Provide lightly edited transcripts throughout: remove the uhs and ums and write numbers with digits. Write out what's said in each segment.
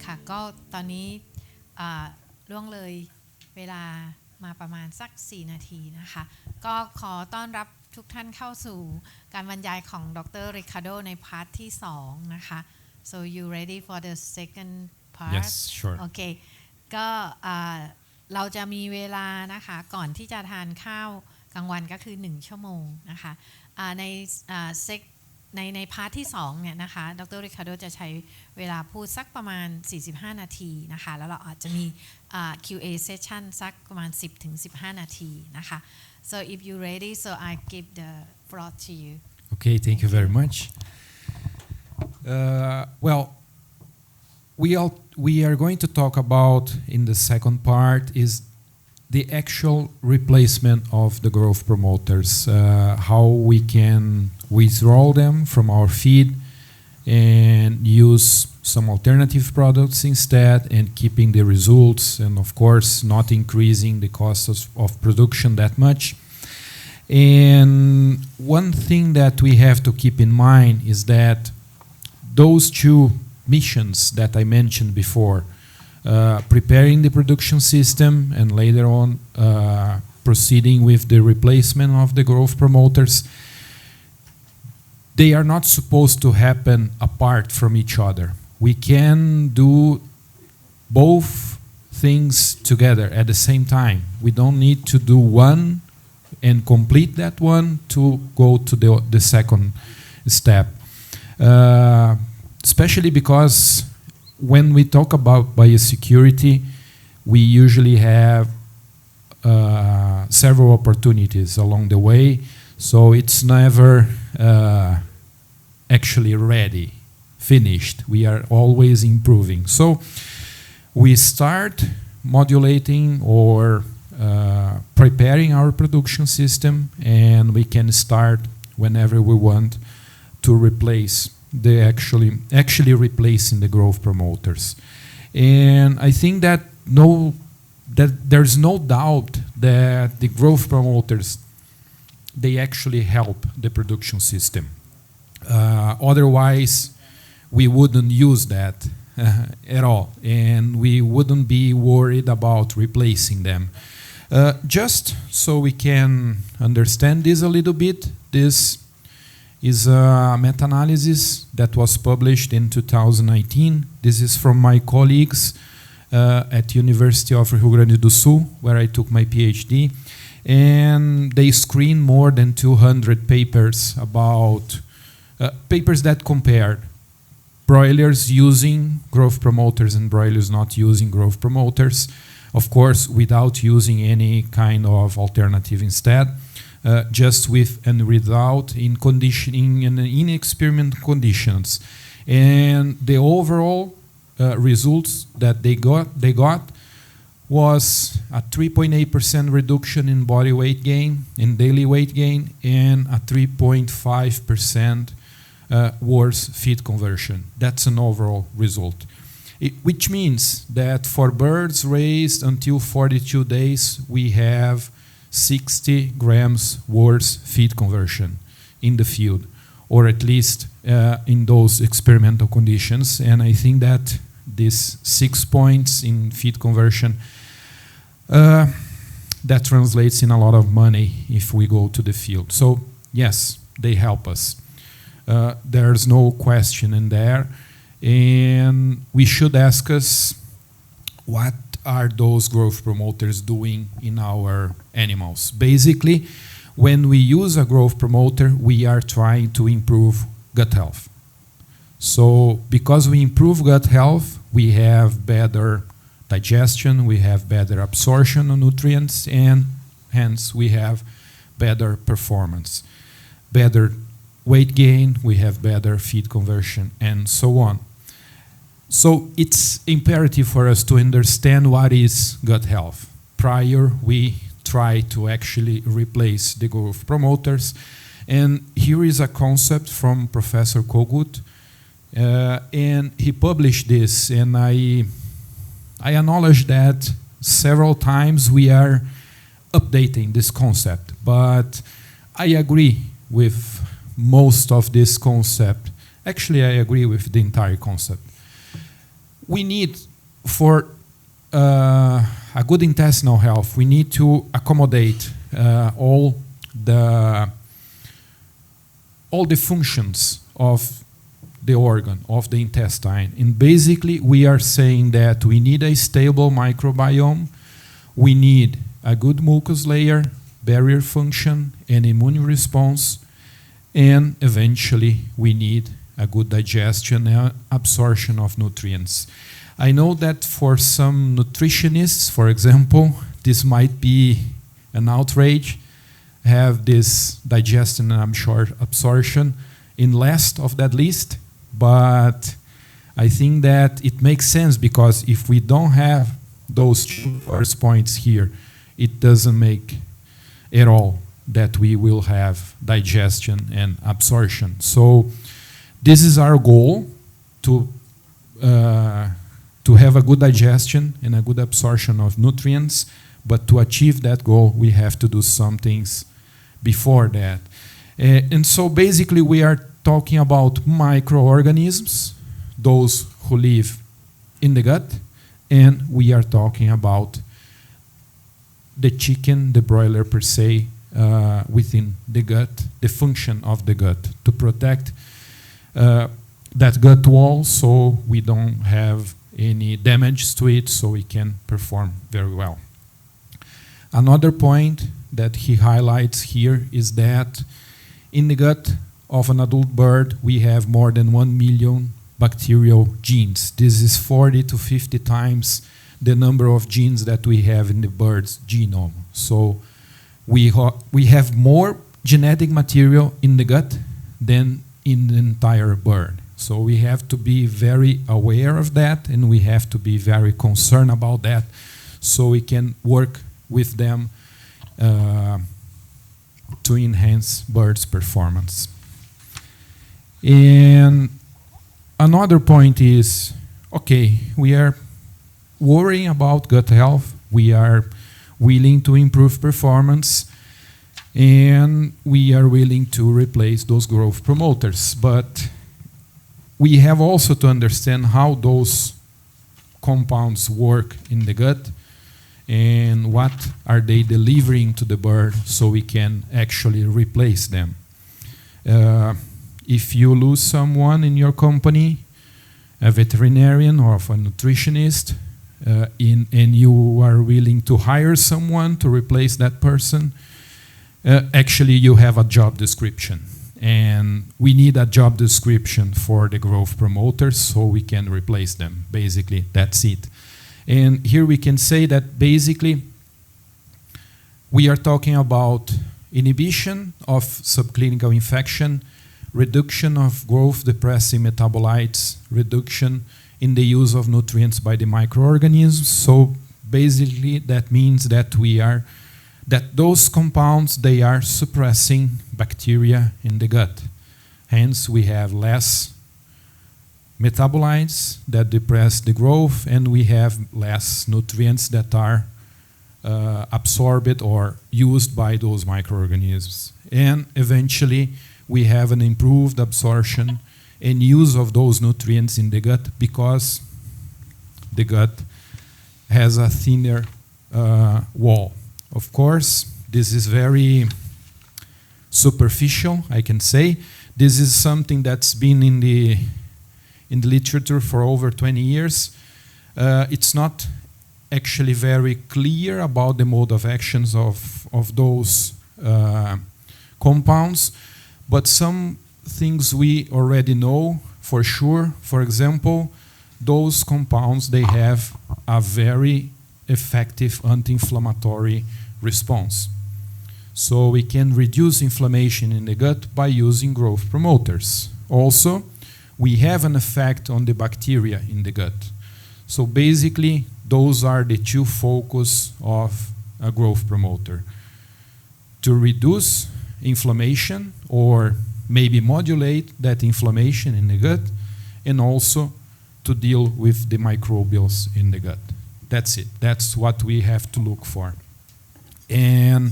ค่ะก็ตอนนี้ล่วงเลยเวลามาประมาณสัก4นาทีนะคะก็ขอต้อนรับทุกท่านเข้าสู่การบรรยายของดร. Ricardo ในพาร์ทที่2นะคะ so you ready for the second part Yes, sure. โอเคก็เราจะมีเวลานะคะก่อนที่จะทานข้าวกลางวันก็คือ1ชั่วโมงนะคะในพาร์ทที่2เนี่ยนะคะดร. Ricardo จะใช้เวลาพูดสักประมาณ45นาทีนะคะแล้วเราอาจจะมีQA session สักประมาณ 10-15 นาทีนะคะ so if you ready so I give the floor to you Okay, thank you very much. Well, we are going to talk about in the second part is the actual replacement of the growth promoters, how we can withdraw them from our feed and use some alternative products instead and keeping the results and of course not increasing the cost of production that much. And one thing that we have to keep in mind is that those two missions that I mentioned before, preparing the production system and later on proceeding with the replacement of the growth promoters, they are not supposed to happen apart from each other. We can do both things together at the same time. We don't need to do one and complete that one to go to the second step. Especially because when we talk about biosecurity, we usually have several opportunities along the way, so it's never actually ready, finished. We are always improving. So we start modulating or preparing our production system, and we can start whenever we want to replace the actually replacing the growth promoters. And I think that there's no doubt that the growth promoters, they actually help the production system. Otherwise, we wouldn't use that at all, and we wouldn't be worried about replacing them. Just so we can understand this a little bit, this is a meta-analysis that was published in 2019. This is from my colleagues at University of Rio Grande do Sul, where I took my PhD. And they screened more than 200 papers about papers that compared broilers using growth promoters and broilers not using growth promoters, of course without using any kind of alternative instead, just with and without in conditioning and in experiment conditions. And the overall results that they got was a 3.8% reduction in body weight gain, in daily weight gain, and a 3.5% worse feed conversion. That's an overall result. Which means that for birds raised until 42 days, we have 60 grams worse feed conversion in the field, or at least in those experimental conditions. And I think that these 6 points in feed conversion, that translates in a lot of money if we go to the field. So yes, they help us. There's no question in there. And we should ask us, what are those growth promoters doing in our animals? Basically, when we use a growth promoter, we are trying to improve gut health. So because we improve gut health, we have better digestion, we have better absorption of nutrients, and hence we have better performance. Better weight gain, we have better feed conversion, and so on. So it's imperative for us to understand what is gut health. Prior, we try to actually replace the growth promoters. And here is a concept from Professor Kogut. And he published this, and I acknowledge that several times we are updating this concept. But I agree with most of this concept. Actually, I agree with the entire concept. we need, for a good intestinal health, we need to accommodate all the functions of the organ, of the intestine. And basically, we are saying that we need a stable microbiome, we need a good mucus layer, barrier function, and immune response, and eventually we need a good digestion and absorption of nutrients. I know that for some nutritionists, for example, this might be an outrage, have this digestion and absorption in last of that list, but I think that it makes sense, because if we don't have those two first points here, it doesn't make at all that we will have digestion and absorption. So this is our goal, to have a good digestion and a good absorption of nutrients, but to achieve that goal, we have to do some things before that. And so basically we are talking about microorganisms, those who live in the gut, and we are talking about the chicken, the broiler per se, within the gut, the function of the gut, to protect that gut wall so we don't have any damage to it, so we can perform very well. Another point that he highlights here is that in the gut of an adult bird, we have more than 1 million bacterial genes. This is 40 to 50 times the number of genes that we have in the bird's genome. So we have more genetic material in the gut than in the entire bird. So we have to be very aware of that, and we have to be very concerned about that, so we can work with them to enhance birds' performance. And another point is, okay, we are worrying about gut health, we are willing to improve performance, and we are willing to replace those growth promoters. But we have also to understand how those compounds work in the gut and what are they delivering to the bird, so we can actually replace them. If you lose someone in your company, a veterinarian or a nutritionist, and you are willing to hire someone to replace that person, actually you have a job description. And we need a job description for the growth promoters so we can replace them. Basically, that's it. And here we can say that basically we are talking about inhibition of subclinical infection, reduction of growth-depressing metabolites, reduction in the use of nutrients by the microorganisms. So basically that means that those compounds, they are suppressing bacteria in the gut. Hence, we have less metabolites that depress the growth, and we have less nutrients that are absorbed or used by those microorganisms. And eventually, we have an improved absorption and use of those nutrients in the gut, because the gut has a thinner wall. Of course, this is very superficial, I can say. This is something that's been in the literature for over 20 years. It's not actually very clear about the mode of actions of those compounds, but some things we already know for sure. For example, those compounds, they have a very effective anti-inflammatory response. So we can reduce inflammation in the gut by using growth promoters. Also, we have an effect on the bacteria in the gut. So basically, those are the two focus of a growth promoter: to reduce inflammation, or maybe modulate that inflammation in the gut, and also to deal with the microbials in the gut. That's it. That's what we have to look for. And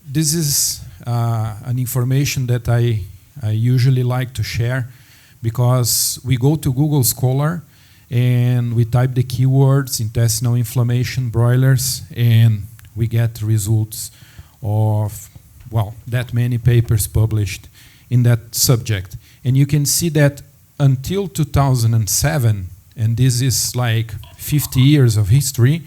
this is an information that I usually like to share, because we go to Google Scholar and we type the keywords intestinal inflammation broilers and we get results of, well, that many papers published in that subject. And you can see that until 2007, and this is like 50 years of history,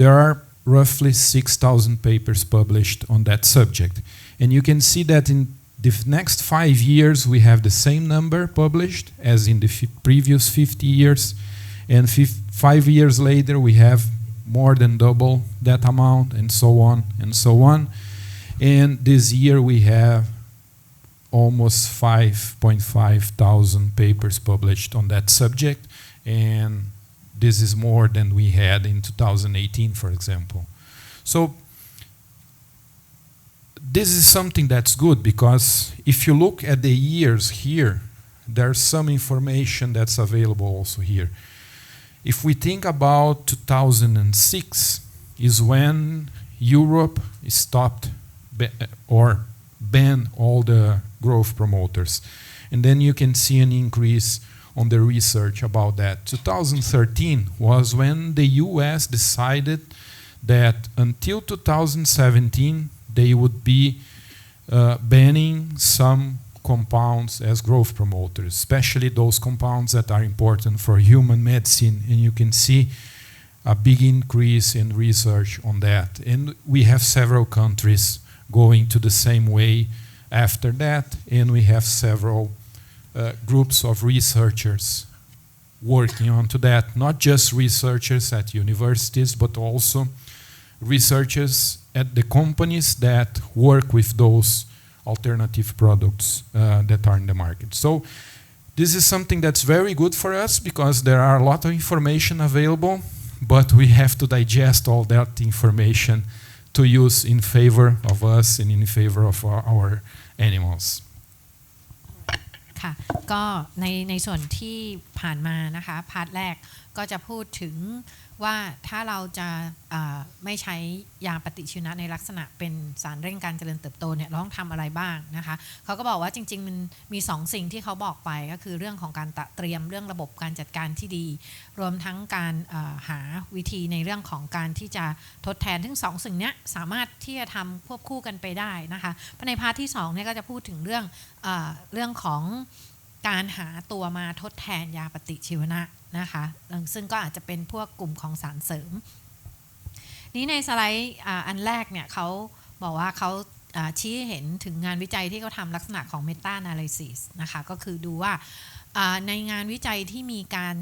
there are roughly 6,000 papers published on that subject. And you can see that in the next 5 years we have the same number published as in the previous 50 years, and 5 years later we have more than double that amount, and so on and so on. And this year we have almost 5,500 papers published on that subject, and this is more than we had in 2018, for example. So this is something that's good, because if you look at the years here, there's some information that's available also here. If we think about 2006 is when Europe stopped or banned all the growth promoters. And then you can see an increase on the research about that. 2013 was when the US decided that until 2017 they would be banning some compounds as growth promoters, especially those compounds that are important for human medicine. And you can see a big increase in research on that. And we have several countries going to the same way after that, and we have several groups of researchers working onto that, not just researchers at universities, but also researchers at the companies that work with those alternative products that are in the market. So this is something that's very good for us, because there are a lot of information available, but we have to digest all that information to use in favor of us and in favor of our animals. ค่ะก็ในส่วนที่ผ่านมานะคะพาร์ทแรกก็จะพูดถึงว่าถ้าเราจะไม่ใช้ยาปฏิชีวนะในลักษณะเป็นสารเร่งการเจริญเติบโตเนี่ยเราต้องทำอะไรบ้างนะคะเขาก็บอกว่าจริงๆมันมี2สิ่งที่เขาบอกไปก็คือเรื่องของการเตรียมเรื่องระบบการจัดการที่ดีรวมทั้งการหาวิธีในเรื่องของการที่จะทดแทนทั้ง2สิ่งนี้สามารถที่จะทำควบคู่กันไปได้นะคะในพาร์ทที่2เนี่ยก็จะพูดถึงเรื่องของการหาตัวมาทดแทนยาปฏิชีวนะนะคะซึ่งก็อาจจะเป็นพวกกลุ่มของสารเสริมนี้ในสไลด์อันแรกเนี่ยเขาบอกว่าเขาชี้เห็นถึงงานวิจัยที่เขาทำลักษณะของ Meta Analysis นะคะก็คือดูว่าในงานวิจัยที่มีการ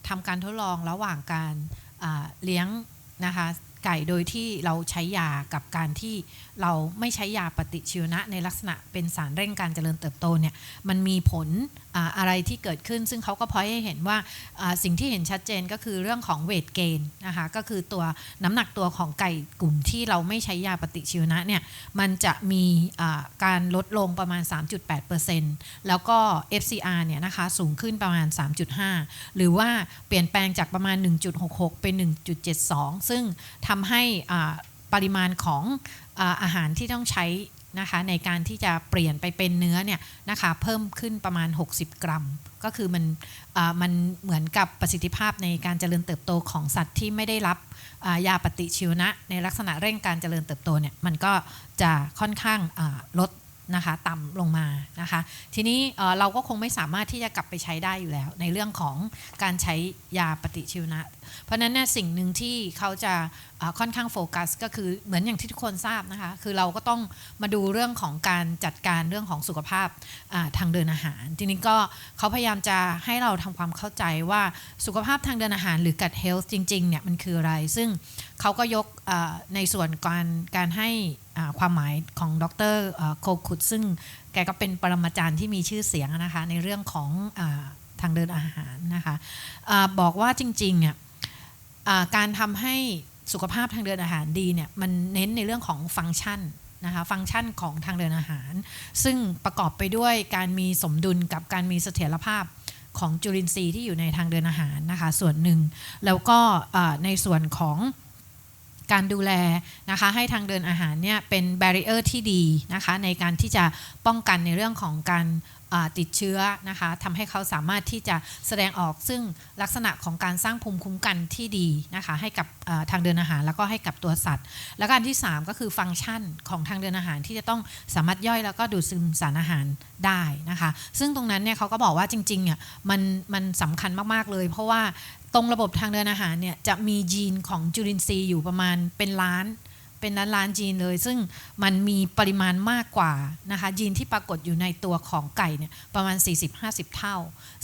ทำการทดลองระหว่างการเลี้ยงนะคะไก่โดยที่เราใช้ยากับการที่เราไม่ใช้ยาปฏิชีวนะในลักษณะเป็นสารเร่งการเจริญเติบโตเนี่ยมันมีผลอะไรที่เกิดขึ้นซึ่งเขาก็พอยให้เห็นว่าสิ่งที่เห็นชัดเจนก็คือเรื่องของเวทเกนนะคะก็คือตัวน้ำหนักตัวของไก่กลุ่มที่เราไม่ใช้ยาปฏิชีวนะเนี่ยมันจะมีการลดลงประมาณ 3.8% แล้วก็ FCR เนี่ยนะคะสูงขึ้นประมาณ 3.5 หรือว่าเปลี่ยนแปลงจากประมาณ 1.66 เป็น 1.72 ซึ่งทำให้ปริมาณของอาหารที่ต้องใช้นะคะในการที่จะเปลี่ยนไปเป็นเนื้อเนี่ยนะคะเพิ่มขึ้นประมาณ60กรัมก็คือมันเหมือนกับประสิทธิภาพในการเจริญเติบโตของสัตว์ที่ไม่ได้รับยาปฏิชีวนะในลักษณะเร่งการเจริญเติบโตเนี่ยมันก็จะค่อนข้างลดนะคะต่ำลงมานะคะทีนี้เราก็คงไม่สามารถที่จะกลับไปใช้ได้อยู่แล้วในเรื่องของการใช้ยาปฏิชีวนะเพราะนั้นเนี่ยสิ่งหนึ่งที่เขาจะค่อนข้างโฟกัสก็คือเหมือนอย่างที่ทุกคนทราบนะคะคือเราก็ต้องมาดูเรื่องของการจัดการเรื่องของสุขภาพทางเดินอาหารทีนี้ก็เขาพยายามจะให้เราทำความเข้าใจว่าสุขภาพทางเดินอาหารหรือ gut health จริงๆเนี่ยมันคืออะไรซึ่งเขาก็ยกในส่วนการให้ความหมายของดร.โคคุดซึ่งแกก็เป็นปรมาจารย์ที่มีชื่อเสียงนะคะในเรื่องของทางเดินอาหารนะคะบอกว่าจริงๆเนี่ยการทำให้สุขภาพทางเดินอาหารดีเนี่ยมันเน้นในเรื่องของฟังก์ชันนะคะฟังก์ชันของทางเดินอาหารซึ่งประกอบไปด้วยการมีสมดุลกับการมีเสถียรภาพของจุลินทรีย์ที่อยู่ในทางเดินอาหารนะคะส่วนหนึ่งแล้วก็ในส่วนของ การดูแลนะคะให้ทางเดินอาหารเนี่ยเป็นแบรีเออร์ที่ดีนะคะในการที่จะป้องกันในเรื่องของการติดเชื้อนะคะทำให้เขาสามารถที่จะแสดงออกซึ่งลักษณะของการสร้างภูมิคุ้มกันที่ดีนะคะให้กับทางเดินอาหารแล้วก็ให้กับตัวสัตว์แล้วการที่3ก็คือฟังก์ชันของทางเดินอาหารที่จะต้องสามารถย่อยแล้วก็ดูดซึมสารอาหารได้นะคะซึ่งตรงนั้นเนี่ยเขาก็บอกว่าจริงๆเนี่ยมันสำคัญมากๆเลยเพราะว่าตรงระบบทางเดินอาหารเนี่ยจะมียีนของจุลินทรีย์อยู่ประมาณเป็นล้านยีนเลยซึ่งมันมีปริมาณมากกว่านะคะยีนที่ปรากฏอยู่ในตัวของไก่เนี่ยประมาณ 40-50 เท่า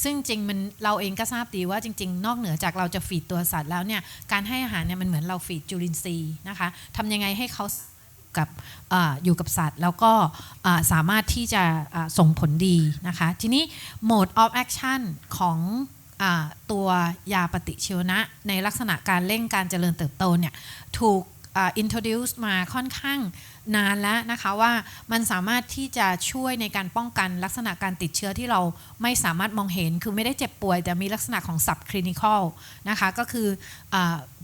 ซึ่งจริงมันเราเองก็ทราบดีว่าจริงๆนอกเหนือจากเราจะฟีดตัวสัตว์แล้วเนี่ยการให้อาหารเนี่ยมันเหมือนเราฟีดจุลินทรีย์นะคะทำยังไงให้เขาอยู่กับสัตว์แล้วก็สามารถที่จะส่งผลดีนะคะทีนี้ mode of action ของตัวยาปฏิชีวนะในลักษณะการเร่งการเจริญเติบโตเนี่ยถูกintroduce มาค่อนข้างนานแล้วนะคะว่ามันสามารถที่จะช่วยในการป้องกันลักษณะการติดเชื้อที่เราไม่สามารถมองเห็นคือไม่ได้เจ็บป่วยแต่มีลักษณะของ subclinical นะคะก็คือ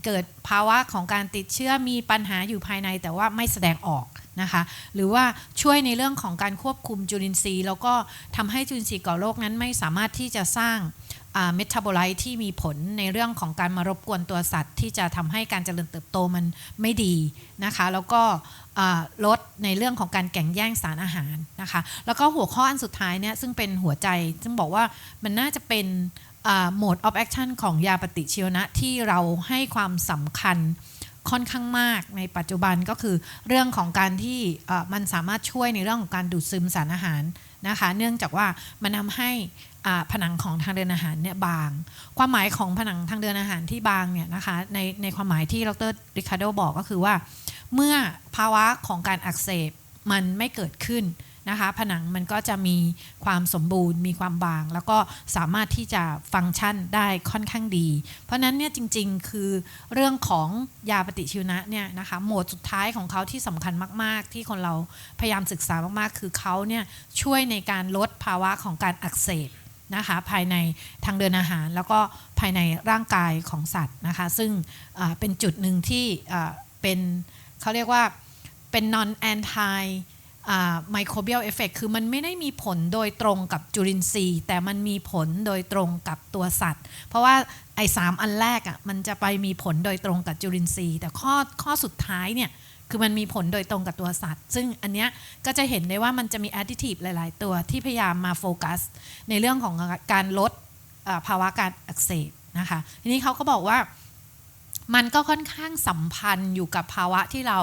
เกิดภาวะของการติดเชื้อมีปัญหาอยู่ภายในแต่ว่าไม่แสดงออกนะคะหรือว่าช่วยในเรื่องของการควบคุมจุลินทรีย์แล้วก็ทำให้จุลินทรีย์ก่อโรคนั้นไม่สามารถที่จะสร้างเมตาโบไลต์ที่มีผลในเรื่องของการมารบกวนตัวสัตว์ที่จะทำให้การเจริญเติบโตมันไม่ดีนะคะแล้วก็ลดในเรื่องของการแข่งแย่งสารอาหารนะคะแล้วก็หัวข้ออันสุดท้ายเนี่ยซึ่งเป็นหัวใจซึ่งบอกว่ามันน่าจะเป็นmode of action ของยาปฏิชีวนะที่เราให้ความสำคัญค่อนข้างมากในปัจจุบันก็คือเรื่องของการที่มันสามารถช่วยในเรื่องของการดูดซึมสารอาหารนะคะเนื่องจากว่ามันทำให้ผนังของทางเดินอาหารเนี่ยบางความหมายของผนังทางเดินอาหารที่บางเนี่ยนะคะในความหมายที่ดร. Ricardo บอกก็คือว่าเมื่อภาวะของการอักเสบมันไม่เกิดขึ้นนะคะผนังมันก็จะมีความสมบูรณ์มีความบางแล้วก็สามารถที่จะฟังก์ชันได้ค่อนข้างดีเพราะนั้นเนี่ยจริงๆคือเรื่องของยาปฏิชีวนะเนี่ยนะคะโหมดสุดท้ายของเขาที่สำคัญมากๆที่คนเราพยายามศึกษามากๆคือเขาเนี่ยช่วยในการลดภาวะของการอักเสบนะคะภายในทางเดินอาหารแล้วก็ภายในร่างกายของสัตว์นะคะซึ่งเป็นจุดหนึ่งที่เป็นเขาเรียกว่าเป็น non anti microbial effect คือมันไม่ได้มีผลโดยตรงกับจุลินทรีย์แต่มันมีผลโดยตรงกับตัวสัตว์เพราะว่าไอ้3อันแรกมันจะไปมีผลโดยตรงกับจุลินทรีย์แต่ข้อสุดท้ายเนี่ยคือมันมีผลโดยตรงกับตัวสัตว์ซึ่งอันเนี้ยก็จะเห็นได้ว่ามันจะมี additive หลายๆตัวที่พยายามมาโฟกัสในเรื่องของการลดภาวะการอักเสบนะคะทีนี้เขาก็บอกว่ามันก็ค่อนข้างสัมพันธ์อยู่กับภาวะที่เรา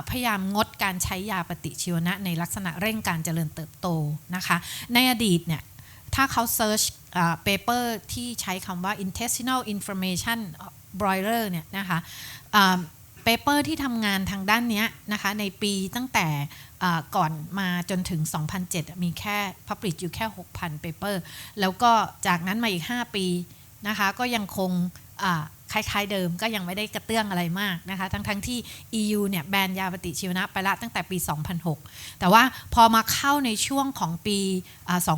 พยายามงดการใช้ยาปฏิชีวนะในลักษณะเร่งการเจริญเติบโตนะคะในอดีตเนี่ยถ้าเขาเซิร์ชเปเปอร์ที่ใช้คำว่า intestinal inflammation broiler เนี่ยนะคะเปเปอร์ที่ทำงานทางด้านนี้นะคะในปีตั้งแต่ก่อนมาจนถึง 2007 มีแค่ publish อยู่แค่ 6,000 เปเปอร์แล้วก็จากนั้นมาอีก 5 ปีนะคะก็ยังคงคล้ายๆเดิมก็ยังไม่ได้กระเตื้องอะไรมากนะคะทั้งที่ EU เนี่ยแบนยาปฏิชีวนะไปละตั้งแต่ปี 2006 แต่ว่าพอมาเข้าในช่วงของปี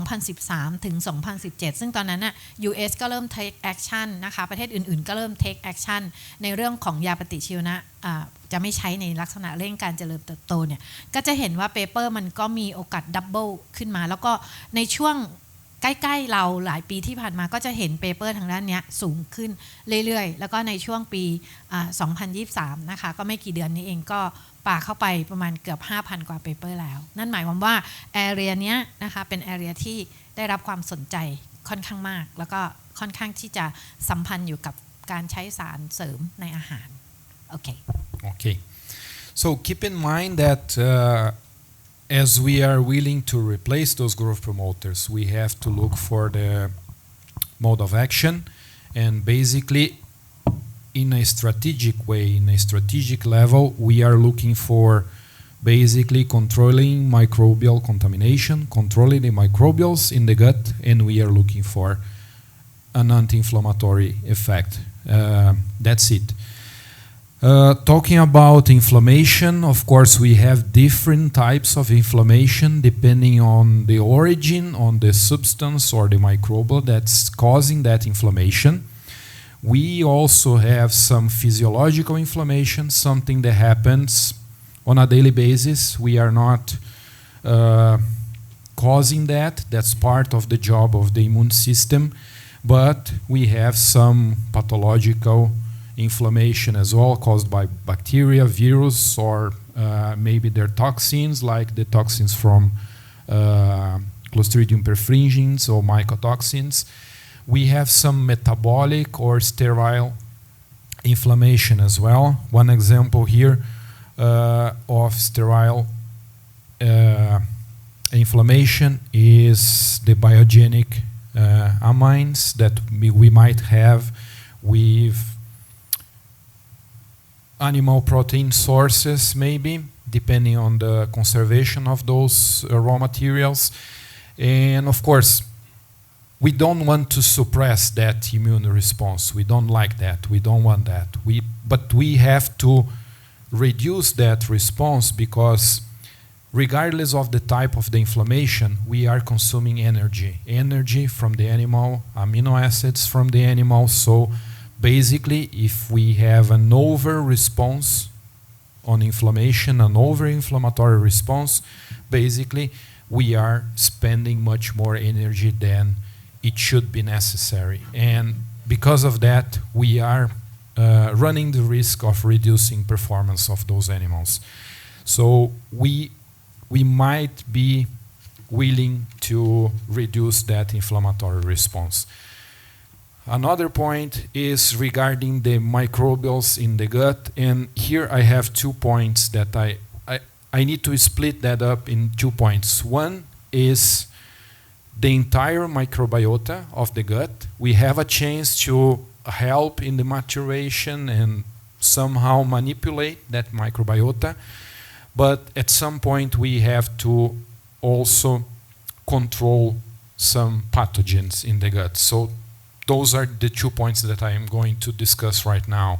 2013 ถึง 2017 ซึ่งตอนนั้นน่ะ US ก็เริ่ม take action นะคะประเทศอื่นๆก็เริ่ม take action ในเรื่องของยาปฏิชีวนะจะไม่ใช้ในลักษณะเร่งการเจริญเติบโตเนี่ยก็จะเห็นว่าเปเปอร์มันก็มีโอกาสดับเบิลขึ้นมาแล้วก็ในช่วงใกล้ๆเราหลายปีที่ผ่านมาก็จะเห็นเปเปอร์ทางด้านนี้สูงขึ้นเรื่อยๆแล้วก็ในช่วงปี 2023 นะคะก็ไม่กี่เดือนนี้เองก็ป่าเข้าไปประมาณเกือบ 5,000 กว่าเปเปอร์แล้วนั่นหมายความว่าแอเรียนี้นะคะเป็นแอเรียที่ได้รับความสนใจค่อนข้างมากแล้วก็ค่อนข้างที่จะสัมพันธ์อยู่กับการใช้สารเสริมในอาหารโอเค Okay. So keep in mind that as we are willing to replace those growth promoters, we have to look for the mode of action and basically in a strategic way, in a strategic level, we are looking for basically controlling microbial contamination, controlling the microbials in the gut, and we are looking for an anti-inflammatory effect. That's it. Talking about inflammation, of course, we have different types of inflammation depending on the origin, on the substance or the microbial that's causing that inflammation. we also have some physiological inflammation, something that happens on a daily basis. We are not causing that. That's part of the job of the immune system. But we have some pathological inflammation as well, caused by bacteria, virus, or maybe they're toxins, like the toxins from Clostridium perfringens or mycotoxins. We have some metabolic or sterile inflammation as well. One example here of sterile inflammation is the biogenic amines that we might have with animal protein sources, maybe, depending on the conservation of those raw materials. And of course, we don't want to suppress that immune response. We don't like that. We don't want that. But we have to reduce that response, because regardless of the type of the inflammation, we are consuming energy from the animal, amino acids from the animal. So basically, if we have an over response on inflammation, an over-inflammatory response, basically we are spending much more energy than it should be necessary. And because of that, we are running the risk of reducing performance of those animals. So we might be willing to reduce that inflammatory response. Another point is regarding the microbials in the gut, and here I have 2 points that I need to split that up in 2 points. One is the entire microbiota of the gut. We have a chance to help in the maturation and somehow manipulate that microbiota, but at some point we have to also control some pathogens in the gut. So those are the 2 points that I am going to discuss right now.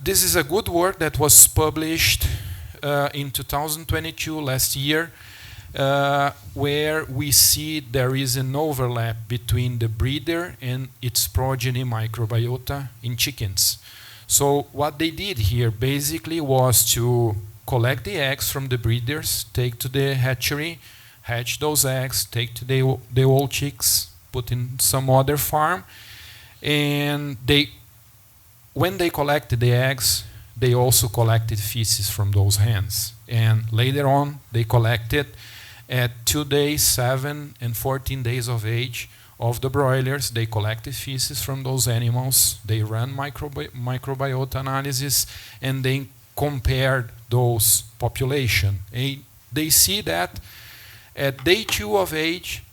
This is a good work that was published in 2022, last year, where we see there is an overlap between the breeder and its progeny microbiota in chickens. So what they did here basically was to collect the eggs from the breeders, take to the hatchery, hatch those eggs, take to the old chicks, put in some other farm, and when they collected the eggs, they also collected feces from those hens. And later on, they collected at 2 days, 7 and 14 days of age of the broilers. They collected feces from those animals. They ran microbiota analysis, and they compared those population. And they see that at day 2 of age,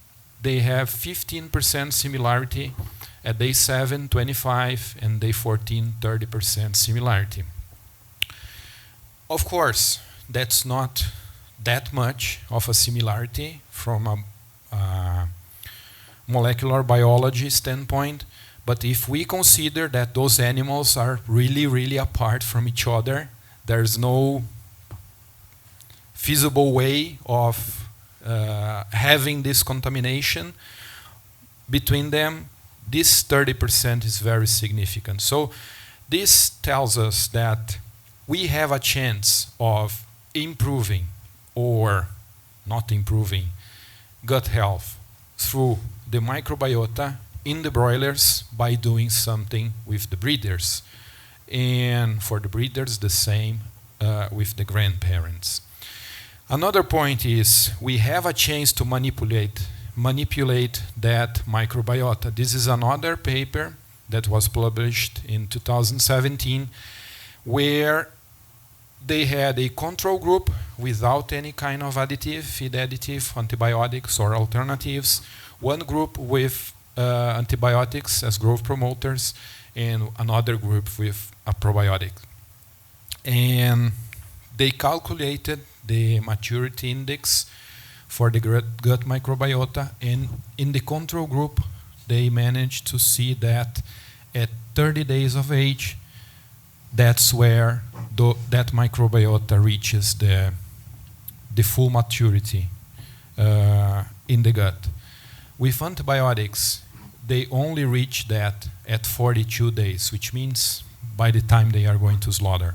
they have 15% similarity. At day 7, 25, and day 14, 30% similarity. Of course, that's not that much of a similarity from a molecular biology standpoint, but if we consider that those animals are really, really apart from each other, there's no feasible way of having this contamination between them. This 30% is very significant. So this tells us that we have a chance of improving or not improving gut health through the microbiota in the broilers by doing something with the breeders. And for the breeders, the same with the grandparents. Another point is we have a chance to manipulate that microbiota. This is another paper that was published in 2017 where they had a control group without any kind of additive, feed additive, antibiotics or alternatives, one group with antibiotics as growth promoters, and another group with a probiotic. And they calculated the maturity index for the gut microbiota, and in the control group, they managed to see that at 30 days of age, that's where that microbiota reaches the full maturity in the gut. With antibiotics, they only reach that at 42 days, which means by the time they are going to slaughter.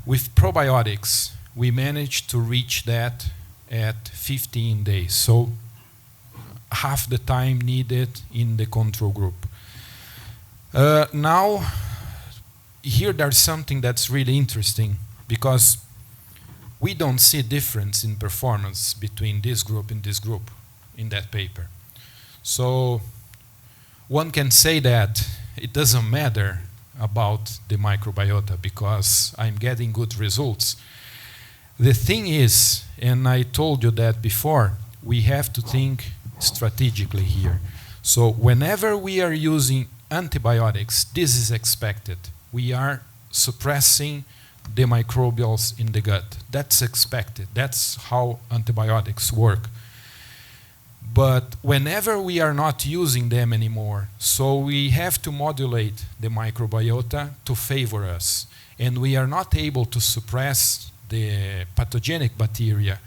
With probiotics, we managed to reach that at 15 days, so half the time needed in the control group. Now, here there's something that's really interesting, because we don't see difference in performance between this group and this group in that paper. So one can say that it doesn't matter about the microbiota because I'm getting good results. The thing is, and I told you that before, we have to think strategically here. So whenever we are using antibiotics, this is expected. We are suppressing the microbials in the gut. That's expected. That's how antibiotics work. But whenever we are not using them anymore, so we have to modulate the microbiota to favor us. And we are not able to suppress the pathogenic bacteria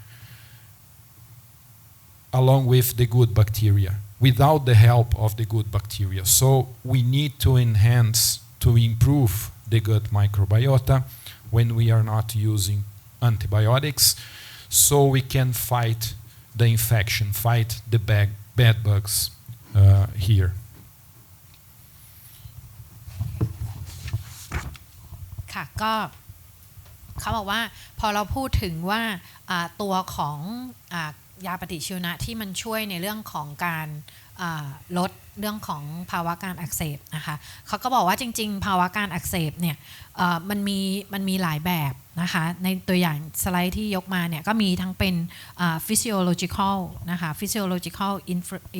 along with the good bacteria without the help of the good bacteria. So we need to enhance, to improve the gut microbiota when we are not using antibiotics, so we can fight the infection, fight the bad bugs here. ค่ะก็เขาบอกว่าพอเราพูดถึงว่าตัวของยาปฏิชีวนะที่มันช่วยในเรื่องของการลดเรื่องของภาวะการอักเสบนะคะเขาก็บอกว่าจริงๆภาวะการอักเสบเนี่ยมันมีหลายแบบนะคะในตัวอย่างสไลด์ที่ยกมาเนี่ยก็มีทั้งเป็น physiological นะคะ physiological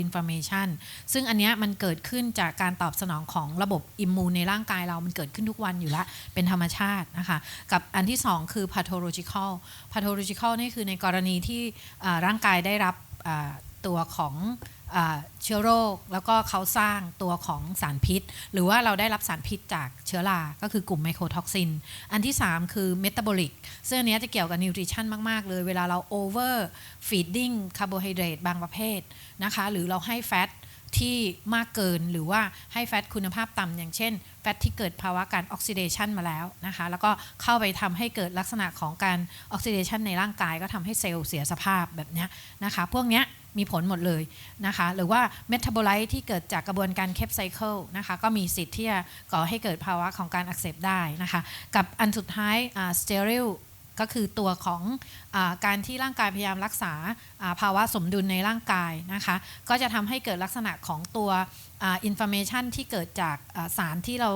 inflammation ซึ่งอันเนี้ยมันเกิดขึ้นจากการตอบสนองของระบบอิมมูนในร่างกายเรามันเกิดขึ้นทุกวันอยู่แล้วเป็นธรรมชาตินะคะกับอันที่สองคือ pathological นี่คือในกรณีที่ร่างกายได้รับตัวของเชื้อโรคแล้วก็เขาสร้างตัวของสารพิษหรือว่าเราได้รับสารพิษจากเชื้อราก็คือกลุ่มไมโครท็อกซินอันที่3คือเมตาบอลิกซึ่งอันนี้จะเกี่ยวกับนิวทริชั่นมากๆเลยเวลาเราโอเวอร์ฟีดดิ้งคาร์โบไฮเดรตบางประเภทนะคะหรือเราให้แฟตที่มากเกินหรือว่าให้แฟตคุณภาพต่ำอย่างเช่นแฟตที่เกิดภาวะการออกซิเดชันมาแล้วนะคะแล้วก็เข้าไปทำให้เกิดลักษณะของการออกซิเดชันในร่างกายก็ทำให้เซลล์เสียสภาพแบบนี้นะคะพวกนี้มีผลหมดเลยนะคะหรือว่าเมตาโบไลต์ที่เกิดจากกระบวนการเคปไซเคิลนะคะก็มีสิทธิ์ที่จะก่อให้เกิดภาวะของการอักเสบได้นะคะกับอันสุดท้ายสเตอริลก็คือตัวของการที่ร่างกายพยายามรักษาภาวะสมดุลในร่างกายนะคะก็จะทำให้เกิดลักษณะของตัวอินฟลาเมชันที่เกิดจากสารที่เรา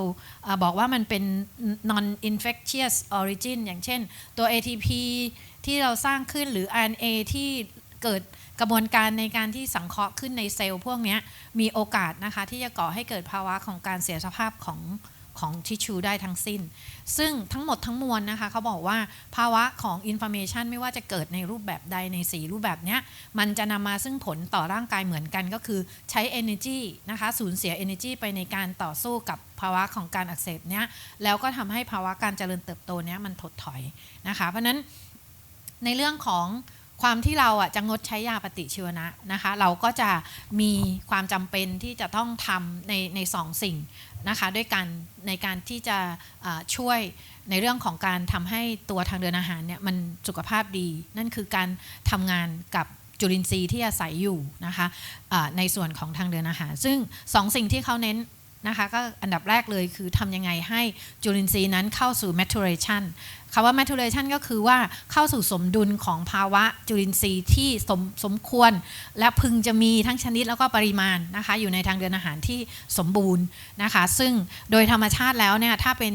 บอกว่ามันเป็น non infectious origin อย่างเช่นตัว ATP ที่เราสร้างขึ้นหรือ RNA ที่เกิดกระบวนการในการที่สังเคราะห์ขึ้นในเซลล์พวกนี้มีโอกาสนะคะที่จะก่อให้เกิดภาวะของการเสียสภาพของทิชชูได้ทั้งสิ้นซึ่งทั้งหมดทั้งมวลนะคะเขาบอกว่าภาวะของอินฟลาเมชันไม่ว่าจะเกิดในรูปแบบใดใน4รูปแบบนี้มันจะนำมาซึ่งผลต่อร่างกายเหมือนกันก็คือใช้ energy นะคะสูญเสีย energy ไปในการต่อสู้กับภาวะของการอักเสบเนี้ยแล้วก็ทำให้ภาวะการเจริญเติบโตเนี้ยมันถดถอยนะคะเพราะนั้นในเรื่องของความที่เราจะงดใช้ยาปฏิชีวนะนะคะเราก็จะมีความจำเป็นที่จะต้องทำใน2 สิ่งนะคะด้วยกันในการที่จะช่วยในเรื่องของการทำให้ตัวทางเดินอาหารเนี่ยมันสุขภาพดีนั่นคือการทำงานกับจุลินทรีย์ที่อาศัยอยู่นะคะในส่วนของทางเดินอาหารซึ่ง2 สิ่งที่เขาเน้นนะคะก็อันดับแรกเลยคือทำยังไงให้จุลินทรีย์นั้นเข้าสู่ maturation คำว่า maturation ก็คือว่าเข้าสู่สมดุลของภาวะจุลินทรีย์ที่สมควรและพึงจะมีทั้งชนิดแล้วก็ปริมาณนะคะอยู่ในทางเดินอาหารที่สมบูรณ์นะคะซึ่งโดยธรรมชาติแล้วเนี่ยถ้าเป็น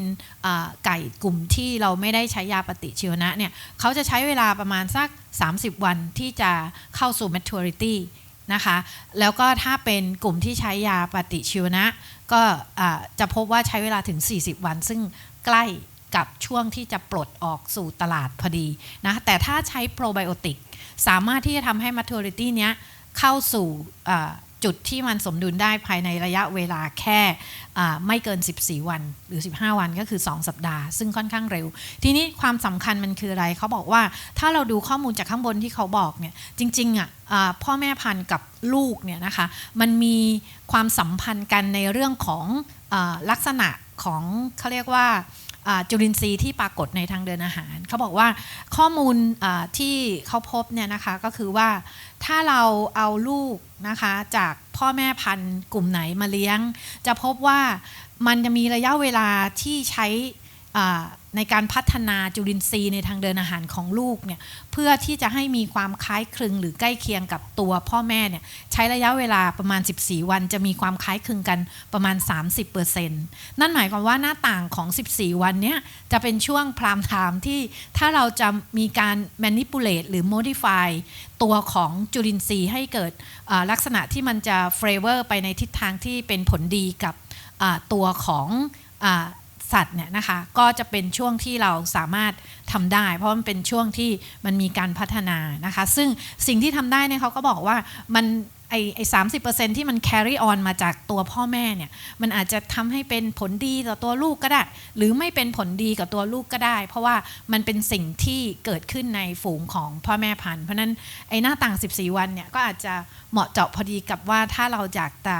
ไก่กลุ่มที่เราไม่ได้ใช้ยาปฏิชีวนะเนี่ยเขาจะใช้เวลาประมาณสัก30 วันที่จะเข้าสู่ maturity นะคะแล้วก็ถ้าเป็นกลุ่มที่ใช้ยาปฏิชีวนะก็จะพบว่าใช้เวลาถึง40 วันซึ่งใกล้กับช่วงที่จะปลดออกสู่ตลาดพอดีนะแต่ถ้าใช้โปรไบโอติกสามารถที่จะทำให้ maturity เนี้ยเข้าสู่ จุดที่มันสมดุลได้ภายในระยะเวลาแค่ไม่เกิน14วันหรือ15วันก็คือ2สัปดาห์ซึ่งค่อนข้างเร็วทีนี้ความสำคัญมันคืออะไรเขาบอกว่าถ้าเราดูข้อมูลจากข้างบนที่เขาบอกเนี่ยจริงๆพ่อแม่พันธุ์กับลูกเนี่ยนะคะมันมีความสัมพันธ์กันในเรื่องของลักษณะของเขาเรียกว่าจุลินทรีย์ที่ปรากฏในทางเดินอาหารเขาบอกว่าข้อมูลที่เขาพบเนี่ยนะคะก็คือว่าถ้าเราเอาลูกนะคะจากพ่อแม่พันธุ์กลุ่มไหนมาเลี้ยงจะพบว่ามันจะมีระยะเวลาที่ใช้ในการพัฒนาจุลินทรีย์ในทางเดินอาหารของลูกเนี่ยเพื่อที่จะให้มีความคล้ายคลึงหรือใกล้เคียงกับตัวพ่อแม่เนี่ยใช้ระยะเวลาประมาณ14วันจะมีความคล้ายคลึงกันประมาณ 30% นั่นหมายความว่าหน้าต่างของ14วันเนี้ยจะเป็นช่วงพรามไทม์ที่ถ้าเราจะมีการ manipulate หรือ modify ตัวของจุลินทรีย์ให้เกิดลักษณะที่มันจะ flavor ไปในทิศทางที่เป็นผลดีกับตัวของสัตว์เนี่ยนะคะก็จะเป็นช่วงที่เราสามารถทำได้เพราะมันเป็นช่วงที่มันมีการพัฒนานะคะซึ่งสิ่งที่ทำได้เนี่ยเขาก็บอกว่ามันไอ้ 30% ที่มัน carry on มาจากตัวพ่อแม่เนี่ยมันอาจจะทำให้เป็นผลดีต่อตัวลูกก็ได้หรือไม่เป็นผลดีกับตัวลูกก็ได้เพราะว่ามันเป็นสิ่งที่เกิดขึ้นในฝูงของพ่อแม่พันธุ์เพราะนั้นไอ้หน้าต่าง14วันเนี่ยก็อาจจะเหมาะเจาะพอดีกับว่าถ้าเราอยากจะ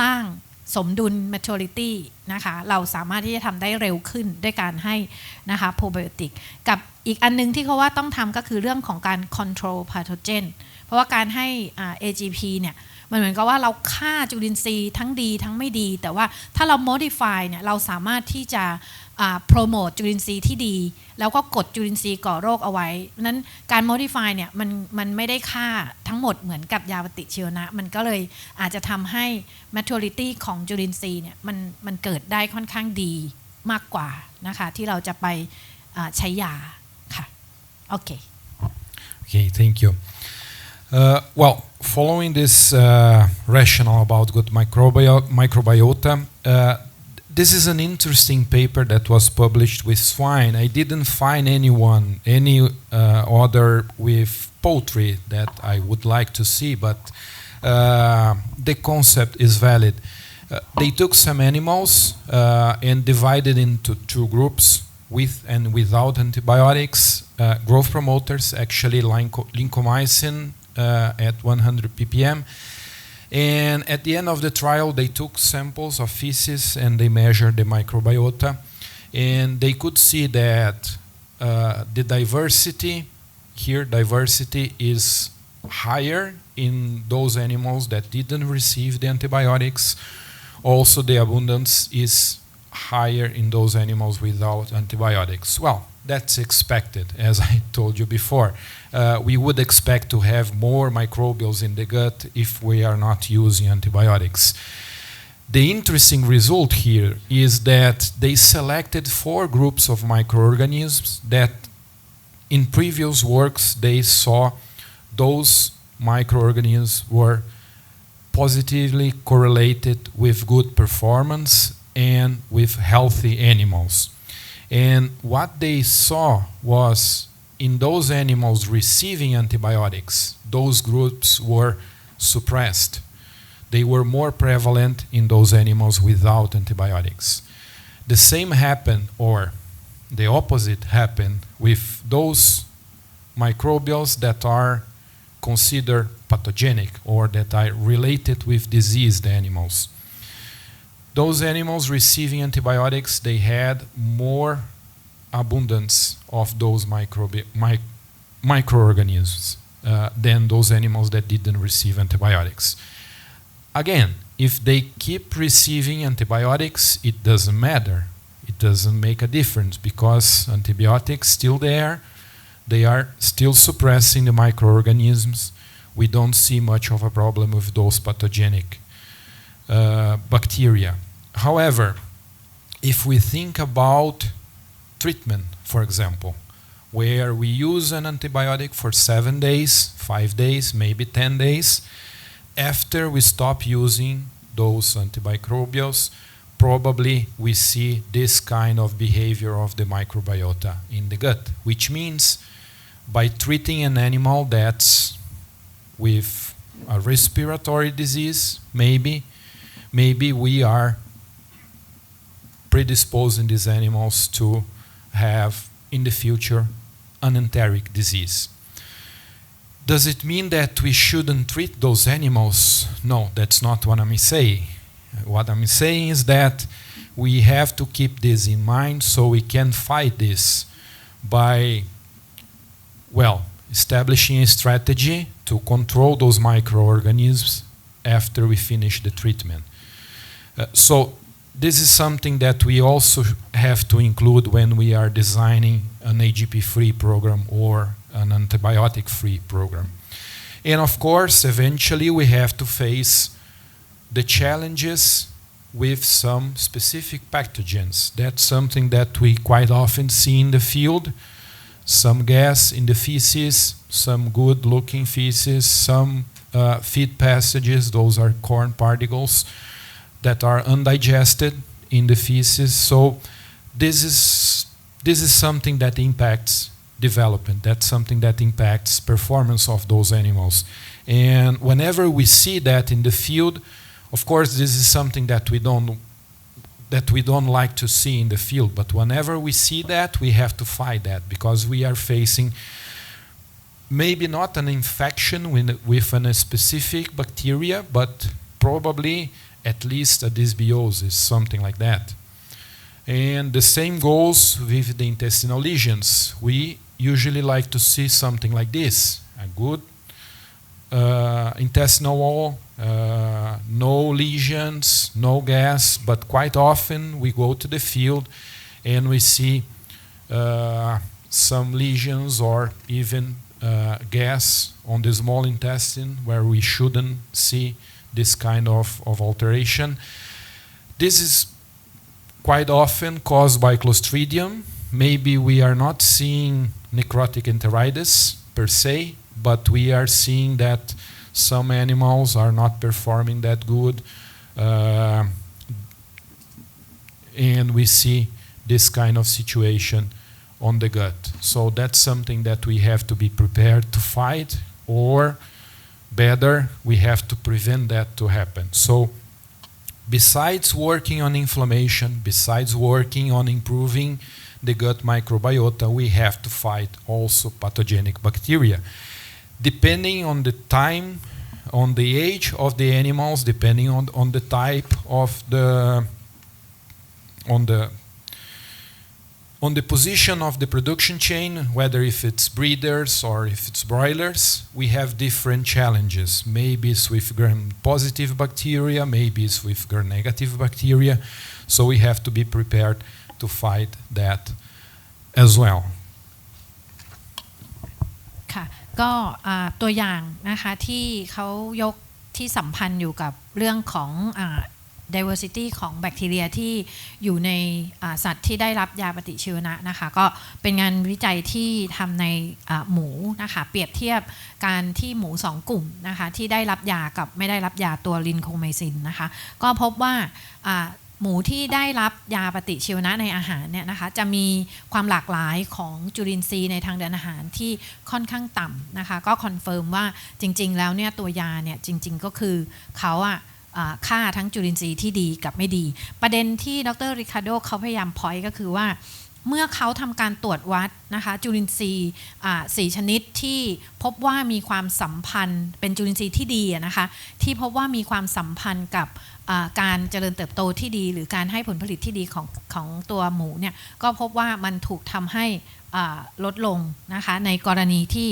สร้างสมดุล maturity นะคะเราสามารถที่จะทำได้เร็วขึ้นด้วยการให้นะคะ probiotic กับอีกอันนึงที่เขาว่าต้องทำก็คือเรื่องของการ control pathogen เพราะว่าการให้AGP เนี่ยมันเหมือนกับว่าเราฆ่าจุลินทรีย์ทั้งดีทั้งไม่ดีแต่ว่าถ้าเรา modify เนี่ยเราสามารถที่จะโปรโมทจุลินทรีย์ที่ดีแล้วก็กดจุลินทรีย์ก่อโรคเอาไว้นั้นการ modify เนี่ยมันไม่ได้ฆ่าทั้งหมดเหมือนกับยาปฏิชีวนะมันก็เลยอาจจะทำให้ maturity ของจุลินทรีย์เนี่ยมันเกิดได้ค่อนข้างดีมากกว่านะคะที่เราจะไปใช้ยาค่ะโอเค Okay, thank you. Well, following this rationale about good microbiota, this is an interesting paper that was published with swine. I didn't find any other with poultry that I would like to see, but the concept is valid. They took some animals and divided into two groups, with and without antibiotics, growth promoters, actually lincomycin at 100 ppm. And at the end of the trial, they took samples of feces and they measured the microbiota. And they could see that the diversity is higher in those animals that didn't receive the antibiotics. Also, the abundance is higher in those animals without antibiotics. Well, that's expected, as I told you before. We would expect to have more microbials in the gut if we are not using antibiotics. The interesting result here is that they selected 4 groups of microorganisms that in previous works they saw those microorganisms were positively correlated with good performance and with healthy animals. And what they saw was in those animals receiving antibiotics, those groups were suppressed. They were more prevalent in those animals without antibiotics. The same happened, or the opposite happened, with those microbials that are considered pathogenic or that are related with diseased animals. Those animals receiving antibiotics, they had more abundance of those microorganisms than those animals that didn't receive antibiotics. Again, if they keep receiving antibiotics, it doesn't matter. It doesn't make a difference because antibiotics still there. They are still suppressing the microorganisms. We don't see much of a problem with those pathogenic bacteria. However, if we think about treatment, for example, where we use an antibiotic for 7 days, 5 days, maybe 10 days, after we stop using those antimicrobials, probably we see this kind of behavior of the microbiota in the gut, which means by treating an animal that's with a respiratory disease, maybe we are predisposing these animals to have in the future an enteric disease. Does it mean that we shouldn't treat those animals? No, that's not what I'm saying. What I'm saying is that we have to keep this in mind so we can fight this by, well, establishing a strategy to control those microorganisms after we finish the treatment. So this is something that we also have to include when we are designing an AGP-free program or an antibiotic-free program. And of course, eventually we have to face the challenges with some specific pathogens. That's something that we quite often see in the field. Some gas in the feces, some good-looking feces, some feed passages, those are corn particles that are undigested in the feces. So this is something that impacts development. That's something that impacts performance of those animals. And whenever we see that in the field, of course, this is something that we don't like to see in the field. But whenever we see that, we have to fight that because we are facing maybe not an infection with a specific bacteria, but probably at least a dysbiosis, something like that. And the same goes with the intestinal lesions. We usually like to see something like this, a good intestinal wall, no lesions, no gas, but quite often we go to the field and we see some lesions or even gas on the small intestine where we shouldn't see this kind of alteration. This is quite often caused by Clostridium. Maybe we are not seeing necrotic enteritis per se, but we are seeing that some animals are not performing that good, and we see this kind of situation on the gut. So that's something that we have to be prepared to fight, or better, we have to prevent that to happen. So besides working on inflammation, besides working on improving the gut microbiota, we have to fight also pathogenic bacteria. Depending on the time, on the age of the animals, depending on the type of on the position of the production chain, whether if it's breeders or if it's broilers, we have different challenges. Maybe it's with gram-positive bacteria, maybe it's with gram-negative bacteria. So we have to be prepared to fight that as well. ค่ะก็ตัวอย่างนะคะที่เขายกที่สัมพันธ์อยู่กับเรื่องของdiversity ของแบคทีเรียที่อยู่ในสัตว์ที่ได้รับยาปฏิชีวนะนะคะก็เป็นงานวิจัยที่ทำในหมูนะคะเปรียบเทียบการที่หมู2กลุ่มนะคะที่ได้รับยากับไม่ได้รับยาตัวลินโคไมซินนะคะก็พบว่าหมูที่ได้รับยาปฏิชีวนะในอาหารเนี่ยนะคะจะมีความหลากหลายของจุลินทรีย์ในทางเดินอาหารที่ค่อนข้างต่ำนะคะก็คอนเฟิร์มว่าจริงๆแล้วเนี่ยตัวยาเนี่ยจริงๆก็คือเขาฆ่าทั้งจุลินทรีย์ที่ดีกับไม่ดีประเด็นที่ดร. Ricardo เขาพยายามพอยต์ก็คือว่าเมื่อเขาทำการตรวจวัดนะคะจุลินทรีย์4ชนิดที่พบว่ามีความสัมพันธ์เป็นจุลินทรีย์ที่ดีนะคะที่พบว่ามีความสัมพันธ์กับการเจริญเติบโตที่ดีหรือการให้ผลผลิตที่ดีของตัวหมูเนี่ยก็พบว่ามันถูกทำให้ลดลงนะคะในกรณีที่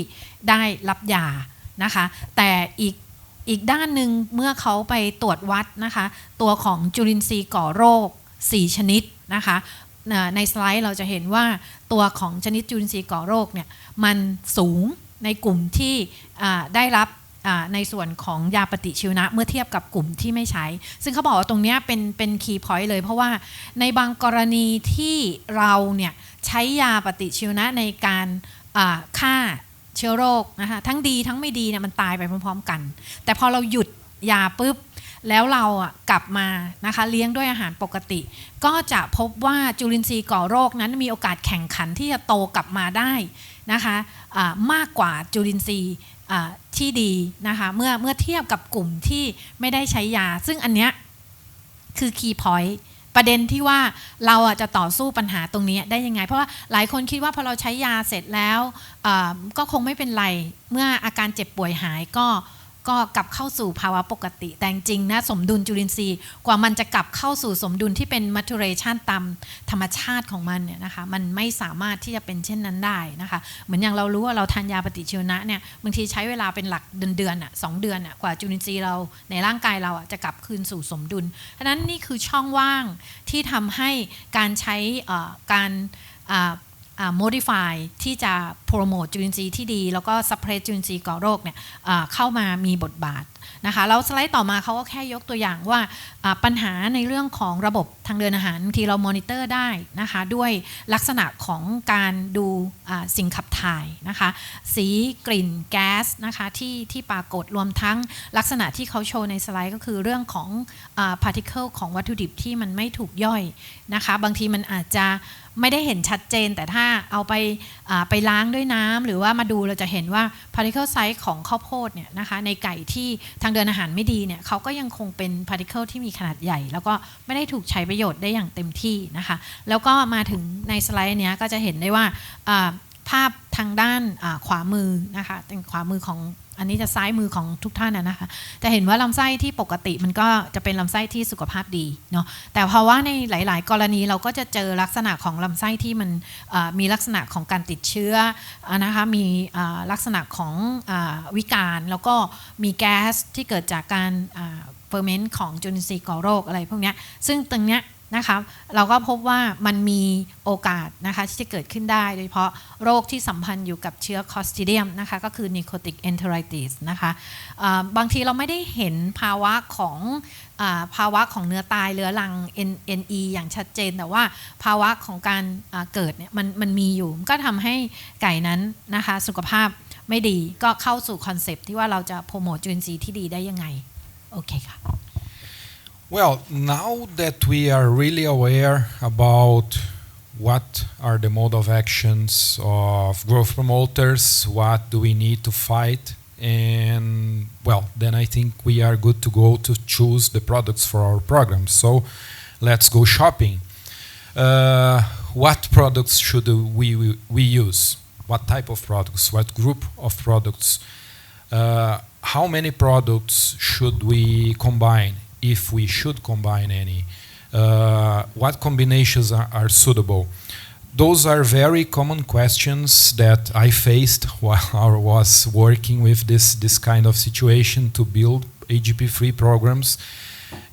ได้รับยานะคะแต่อีกด้านหนึ่งเมื่อเขาไปตรวจวัดนะคะตัวของจุลินทรีย์ก่อโรค4ชนิดนะคะในสไลด์เราจะเห็นว่าตัวของชนิดจุลินทรีย์ก่อโรคเนี่ยมันสูงในกลุ่มที่ได้รับในส่วนของยาปฏิชีวนะเมื่อเทียบกับกลุ่มที่ไม่ใช้ซึ่งเขาบอกว่าตรงนี้เป็นคีย์พอยต์เลยเพราะว่าในบางกรณีที่เราเนี่ยใช้ยาปฏิชีวนะในการฆ่าเชื้อโรคนะคะทั้งดีทั้งไม่ดีเนี่ยมันตายไปพร้อมๆกันแต่พอเราหยุดยาปุ๊บแล้วเรากลับมานะคะเลี้ยงด้วยอาหารปกติก็จะพบว่าจุลินทรีย์ก่อโรคนั้นมีโอกาสแข่งขันที่จะโตกลับมาได้นะคะมากกว่าจุลินทรีย์ ที่ดีนะคะเมื่อเทียบกับกลุ่มที่ไม่ได้ใช้ยาซึ่งอันเนี้ยคือ key point ประเด็นที่ว่าเราจะต่อสู้ปัญหาตรงนี้ได้ยังไงเพราะว่าหลายคนคิดว่าพอเราใช้ยาเสร็จแล้วก็คงไม่เป็นไรเมื่ออาการเจ็บป่วยหายก็กลับเข้าสู่ภาวะปกติแต่จริงๆนะสมดุลจุลินทรีย์กว่ามันจะกลับเข้าสู่สมดุลที่เป็น maturation ตามธรรมชาติของมันเนี่ยนะคะมันไม่สามารถที่จะเป็นเช่นนั้นได้นะคะเหมือนอย่างเรารู้ว่าเราทานยาปฏิชีวนะเนี่ยบางทีใช้เวลาเป็นหลักเดือน2 เดือนกว่าจุลินทรีย์เราในร่างกายเราจะกลับคืนสู่สมดุลฉะนั้นนี่คือช่องว่างที่ทำให้การใช้การmodify ที่จะโปรโมทจุลินทรีย์ที่ดีแล้วก็ suppress จุลินทรีย์ก่อโรคเนี่ยเข้ามามีบทบาทนะคะแล้วสไลด์ต่อมาเขาก็แค่ยกตัวอย่างว่าปัญหาในเรื่องของระบบทางเดินอาหารบางทีเรามอนิเตอร์ได้นะคะด้วยลักษณะของการดูสิ่งขับถ่ายนะคะสีกลิ่นแก๊สนะคะที่ปรากฏรวมทั้งลักษณะที่เขาโชว์ในสไลด์ก็คือเรื่องของparticle ของวัตถุดิบที่มันไม่ถูกย่อยนะคะบางทีมันอาจจะไม่ได้เห็นชัดเจนแต่ถ้าเอาไปล้างด้วยน้ำหรือว่ามาดูเราจะเห็นว่า particle size ของข้าวโพดเนี่ยนะคะในไก่ที่ทางเดินอาหารไม่ดีเนี่ยเขาก็ยังคงเป็น particle ที่มีขนาดใหญ่แล้วก็ไม่ได้ถูกใช้ประโยชน์ได้อย่างเต็มที่นะคะแล้วก็มาถึงในสไลด์เนี้ยก็จะเห็นได้ว่าภาพทางด้านขวามือนะคะขวามือของอันนี้จะซ้ายมือของทุกท่านนะคะจะเห็นว่าลำไส้ที่ปกติมันก็จะเป็นลำไส้ที่สุขภาพดีเนาะแต่เพราะว่าในหลายๆกรณีเราก็จะเจอลักษณะของลำไส้ที่มันมีลักษณะของการติดเชื้อนะคะมีลักษณะของวิการแล้วก็มีแก๊สที่เกิดจากการเฟอร์เมนต์ของจุลินทรีย์ก่อโรคอะไรพวกนี้ซึ่งตรงเนี้ยนะคะเราก็พบว่ามันมีโอกาสนะคะที่จะเกิดขึ้นได้โดยเฉพาะโรคที่สัมพันธ์อยู่กับเชื้อคลอสตริเดียมนะคะก็คือ Nicotic enteritis นะคะบางทีเราไม่ได้เห็นภาวะของเนื้อตายเรื้อรัง NE อย่างชัดเจนแต่ว่าภาวะของการเกิดเนี่ยมันมีอยู่ก็ทำให้ไก่นั้นนะคะสุขภาพไม่ดีก็เข้าสู่คอนเซปต์ที่ว่าเราจะโปรโมทจุลินทรีย์ที่ดีได้ยังไงโอเคค่ะWell, now that we are really aware about what are the mode of actions of growth promoters, what do we need to fight, and well, then I think we are good to go to choose the products for our program. So let's go shopping. What products should we use? What type of products? What group of products? How many products should we combine? If we should combine any, what combinations are suitable? Those are very common questions that I faced while I was working with this kind of situation to build AGP-free programs,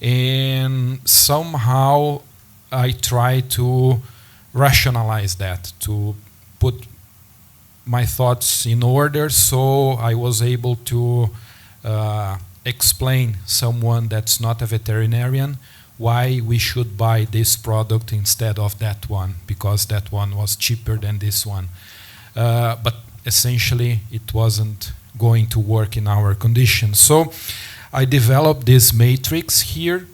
and somehow I try to rationalize that, to put my thoughts in order, so I was able to explain someone that's not a veterinarian why we should buy this product instead of that one, because that one was cheaper than this one. But essentially it wasn't going to work in our conditions. So I developed this matrix here.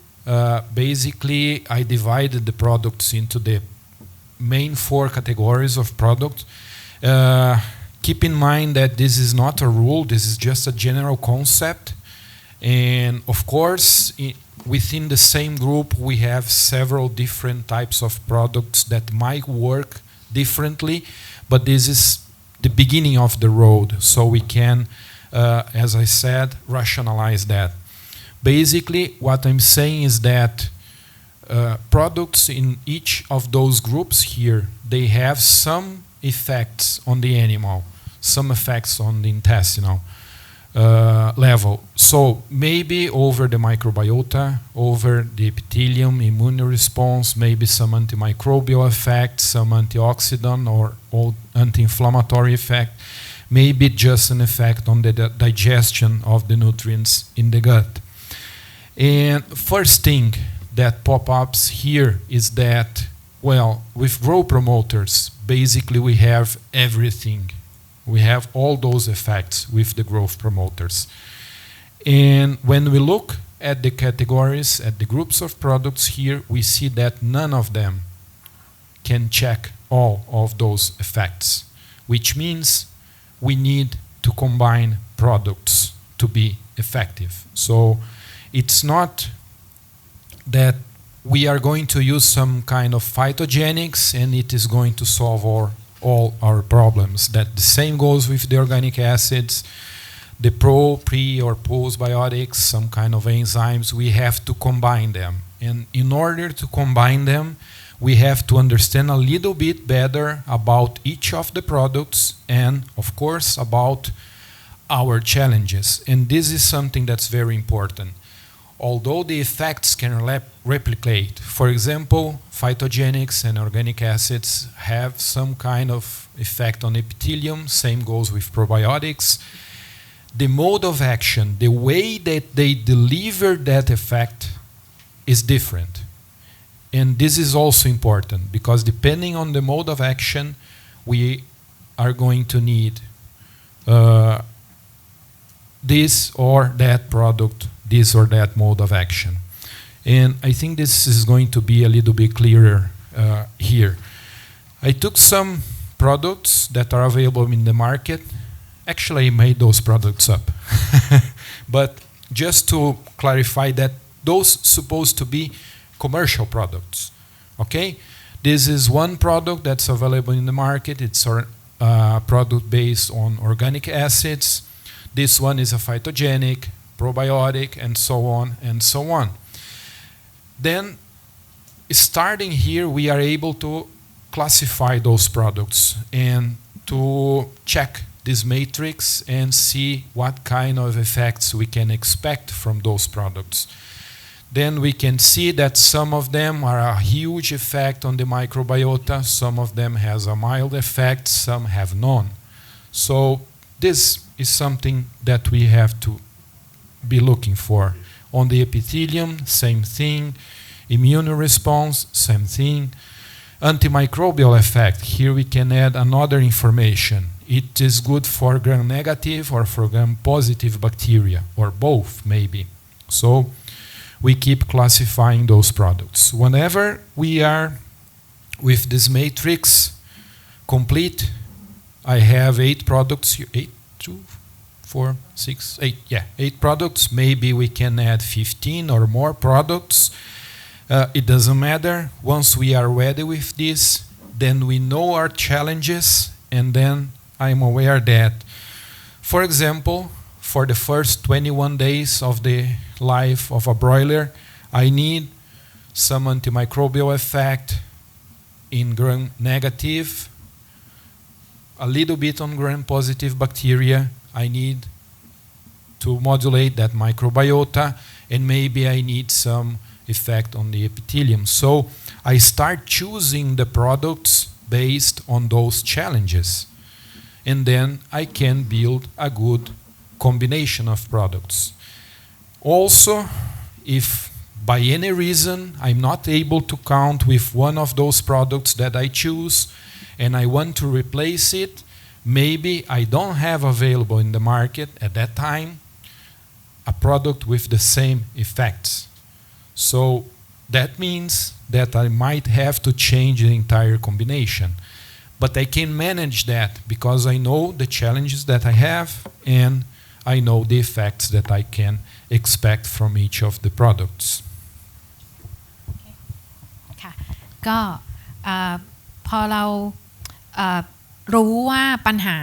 Basically I divided the products into the main 4 categories of product. Keep in mind that this is not a rule, this is just a general concept. And of course, within the same group, we have several different types of products that might work differently, but this is the beginning of the road, so we can, as I said, rationalize that. Basically, what I'm saying is that products in each of those groups here, they have some effects on the animal, some effects on the intestinal level. So maybe over the microbiota, over the epithelium, immune response, maybe some antimicrobial effect, some antioxidant or anti-inflammatory effect, maybe just an effect on the digestion of the nutrients in the gut. And first thing that pop-ups here is that, well, with growth promoters, basically we have everything. We have all those effects with the growth promoters. And when we look at the categories, at the groups of products here, we see that none of them can check all of those effects, which means we need to combine products to be effective. So it's not that we are going to use some kind of phytogenics and it is going to solve all our problems. That the same goes with the organic acids, the pre, or postbiotics, some kind of enzymes. We have to combine them. And in order to combine them, we have to understand a little bit better about each of the products and, of course, about our challenges. And this is something that's very important. Although the effects can replicate, for example, phytogenics and organic acids have some kind of effect on epithelium, same goes with probiotics. The mode of action, the way that they deliver that effect is different. And this is also important because depending on the mode of action, we are going to need this or that product, this or that mode of action. And I think this is going to be a little bit clearer here. I took some products that are available in the market. Actually, I made those products up. But just to clarify that those supposed to be commercial products. Okay? This is one product that's available in the market. It's a product based on organic acids. This one is a phytogenic, probiotic, and so on and so on. Then, starting here, we are able to classify those products and to check this matrix and see what kind of effects we can expect from those products. Then we can see that some of them are a huge effect on the microbiota, some of them has a mild effect, some have none. So this is something that we have to be looking for. On the epithelium, same thing. Immune response, same thing. Antimicrobial effect, here we can add another information. It is good for gram-negative or for gram-positive bacteria, or both maybe. So we keep classifying those products. Whenever we are with this matrix complete, I have 8 products, 8 products. Maybe we can add 15 or more products. It doesn't matter. Once we are ready with this, then we know our challenges, and then I'm aware that, for example, for the first 21 days of the life of a broiler, I need some antimicrobial effect in gram-negative, a little bit on gram-positive bacteria. I need to modulate that microbiota, and maybe I need some effect on the epithelium. So I start choosing the products based on those challenges. And then I can build a good combination of products. Also, if by any reason I'm not able to count with one of those products that I choose and I want to replace it, maybe I don't have available in the market at that time a product with the same effects. So that means that I might have to change the entire combination. But I can manage that because I know the challenges that I have and I know the effects that I can expect from each of the products. ค่ะก็พอเรารู้ว่าปัญหา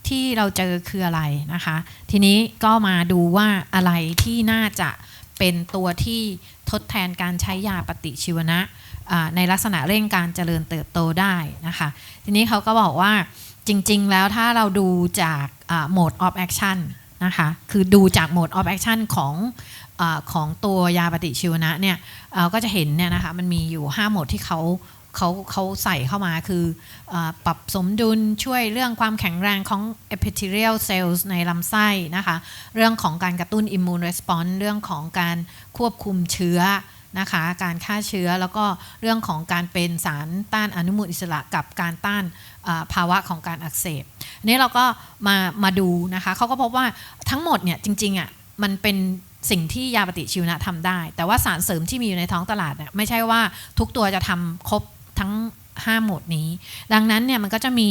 ที่เราเจอคืออะไรนะคะทีนี้ก็มาดูว่าอะไรที่น่าจะเป็นตัวที่ทดแทนการใช้ยาปฏิชีวนะในลักษณะเร่งการเจริญเติบโตได้นะคะทีนี้เขาก็บอกว่าจริงๆแล้วถ้าเราดูจากmode of action นะคะคือดูจาก mode of action ของตัวยาปฏิชีวนะเนี่ยก็จะเห็นเนี่ยนะคะมันมีอยู่5โหมดที่เขาใส่เข้ามาคือปรับสมดุลช่วยเรื่องความแข็งแรงของ epithelial cells ในลำไส้นะคะเรื่องของการกระตุ้น immune response เรื่องของการควบคุมเชื้อนะคะการฆ่าเชื้อแล้วก็เรื่องของการเป็นสารต้านอนุมูลอิสระกับการต้านภาวะของการอักเสบนี่เราก็มาดูนะคะเขาก็พบว่าทั้งหมดเนี่ยจริงๆอ่ะมันเป็นสิ่งที่ยาปฏิชีวนะทำได้แต่ว่าสารเสริมที่มีอยู่ในท้องตลาดเนี่ยไม่ใช่ว่าทุกตัวจะทำครบ 5 โหมดนี้ดังนั้นเนี่ยมันก็จะมี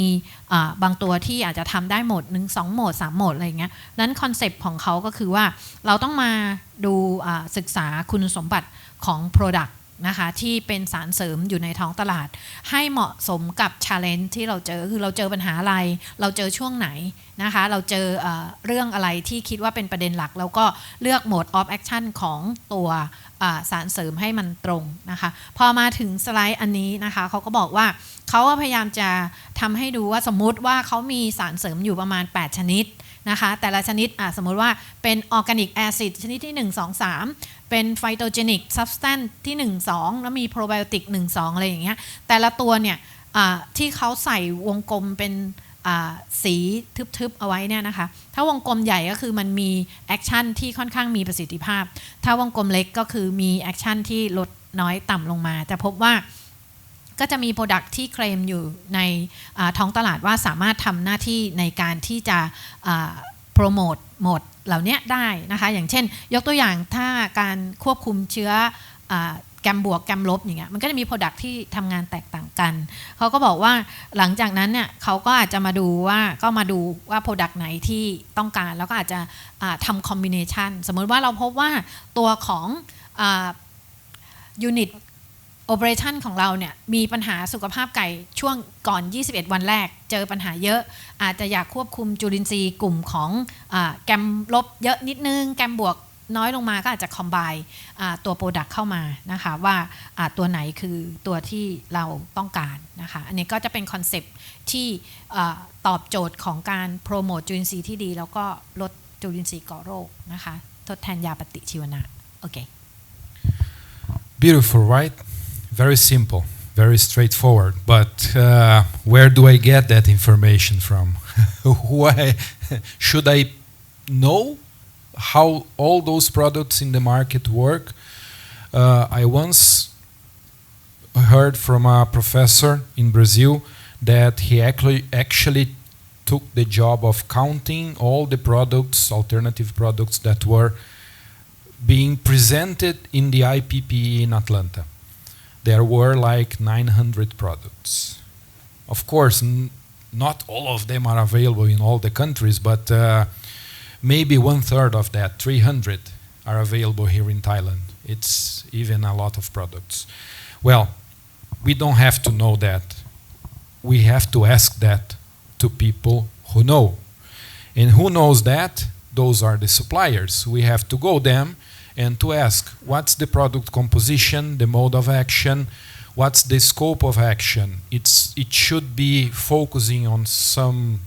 บางตัวที่อาจจะทำได้โหมด1 2 โหมด 3 โหมดอะไรอย่างเงี้ยนั้นคอนเซปต์ของเขาก็คือว่าเราต้องมาดูศึกษาคุณสมบัติของ Product นะคะที่เป็นสารเสริมอยู่ในท้องตลาดให้เหมาะสมกับ challenge ที่เราเจอคือเราเจอปัญหาอะไรเราเจอช่วงไหนนะคะเราเจอเรื่องอะไรที่คิดว่าเป็นประเด็นหลักแล้วก็เลือก mode of action ของตัวสารเสริมให้มันตรงนะคะพอมาถึงสไลด์อันนี้นะคะเขาก็บอกว่าเขาพยายามจะทำให้ดูว่าสมมุติว่าเขามีสารเสริมอยู่ประมาณ8 ชนิดนะคะแต่ละชนิดสมมติว่าเป็นออร์แกนิกแอซิดชนิดที่1 2 3เป็นไฟโตเจนิกซับสแตนซ์ที่1 2แล้วมีโปรไบโอติก1 2อะไรอย่างเงี้ยแต่ละตัวเนี่ยที่เขาใส่วงกลมเป็นสีทึบๆเอาไว้เนี่ยนะคะถ้าวงกลมใหญ่ก็คือมันมีแอคชั่นที่ค่อนข้างมีประสิทธิภาพถ้าวงกลมเล็กก็คือมีแอคชั่นที่ลดน้อยต่ำลงมาจะพบว่าก็จะมีโปรดักที่เคลมอยู่ในท้องตลาดว่าสามารถทำหน้าที่ในการที่จะโปรโมทโหมดเหล่านี้ได้นะคะอย่างเช่นยกตัวอย่างถ้าการควบคุมเชื้อแกมบวกแกมลบอย่างเงี้ยมันก็จะมีโปรดักที่ทำงานแตกต่างกันเขาก็บอกว่าหลังจากนั้นเนี่ยเขาก็อาจจะมาดูว่าโปรดักไหนที่ต้องการแล้วก็อาจจะทำคอมบิเนชันสมมติว่าเราพบว่าตัวของยูนิตOperation ของเราเนี่ยมีปัญหาสุขภาพไก่ช่วงก่อน21 วันแรกเจอปัญหาเยอะอาจจะอยากควบคุมจุลินทรีย์กลุ่มของแกมลบเยอะนิดนึงแกมบวกน้อยลงมาก็อาจจะคอมไบน์ตัวโปรดักต์เข้ามานะคะว่าตัวไหนคือตัวที่เราต้องการนะคะอันนี้ก็จะเป็นคอนเซปต์ที่ตอบโจทย์ของการโปรโมทจุลินทรีย์ที่ดีแล้วก็ลดจุลินทรีย์ก่อโรคนะคะทดแทนยาปฏิชีวนะโอเค Beautiful, right? Very simple, very straightforward. But where do I get that information from? Should I know how all those products in the market work? I once heard from a professor in Brazil that he actually took the job of counting all the products, alternative products that were being presented in the IPPE in Atlanta. There were like 900 products. Of course, not all of them are available in all the countries, but maybe 1/3 of that, 300, are available here in Thailand. It's even a lot of products. Well, we don't have to know that. We have to ask that to people who know. And who knows that? Those are the suppliers. We have to go them and to ask what's the product composition, the mode of action, what's the scope of action. It should be focusing on some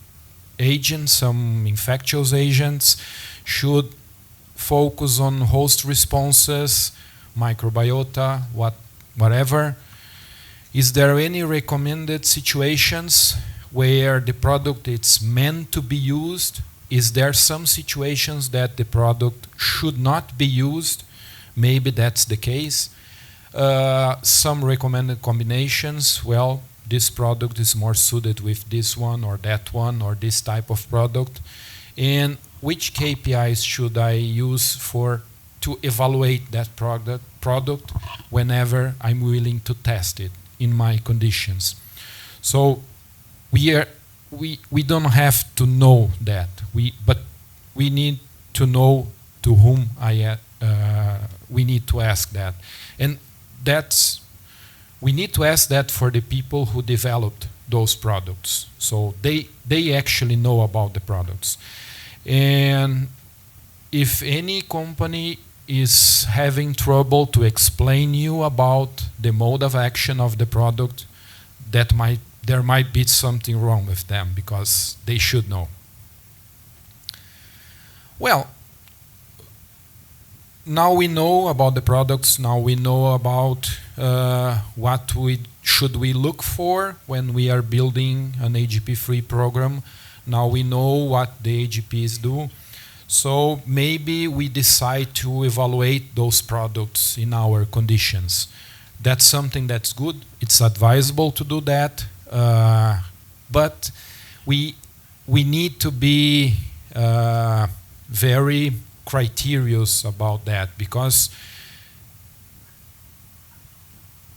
agents, some infectious agents, should focus on host responses, microbiota, whatever. Is there any recommended situations where the product is meant to be used? Is there some situations that the product should not be used? Maybe that's the case. Some recommended combinations. Well, this product is more suited with this one or that one or this type of product. And which KPIs should I use to evaluate that product whenever I'm willing to test it in my conditions? So we don't have to know that, but we need to know to whom we need to ask that, and we need to ask that for the people who developed those products, so they actually know about the products. And if any company is having trouble to explain you about the mode of action of the product, there might be something wrong with them, because they should know. Well, now we know about the products, now we know about what should we look for when we are building an AGP-free program. Now we know what the AGPs do. So maybe we decide to evaluate those products in our conditions. That's something that's good. It's advisable to do that. But we need to be very criterious about that, because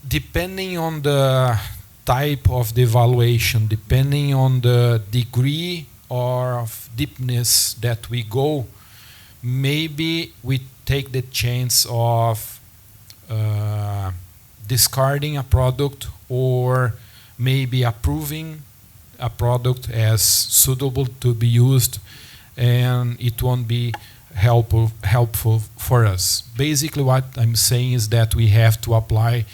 depending on type of the evaluation, depending on the degree of deepness that we go, maybe we take the chance of discarding a product or maybe approving a product as suitable to be used, and it won't be helpful for us. Basically what I'm saying is that we have to apply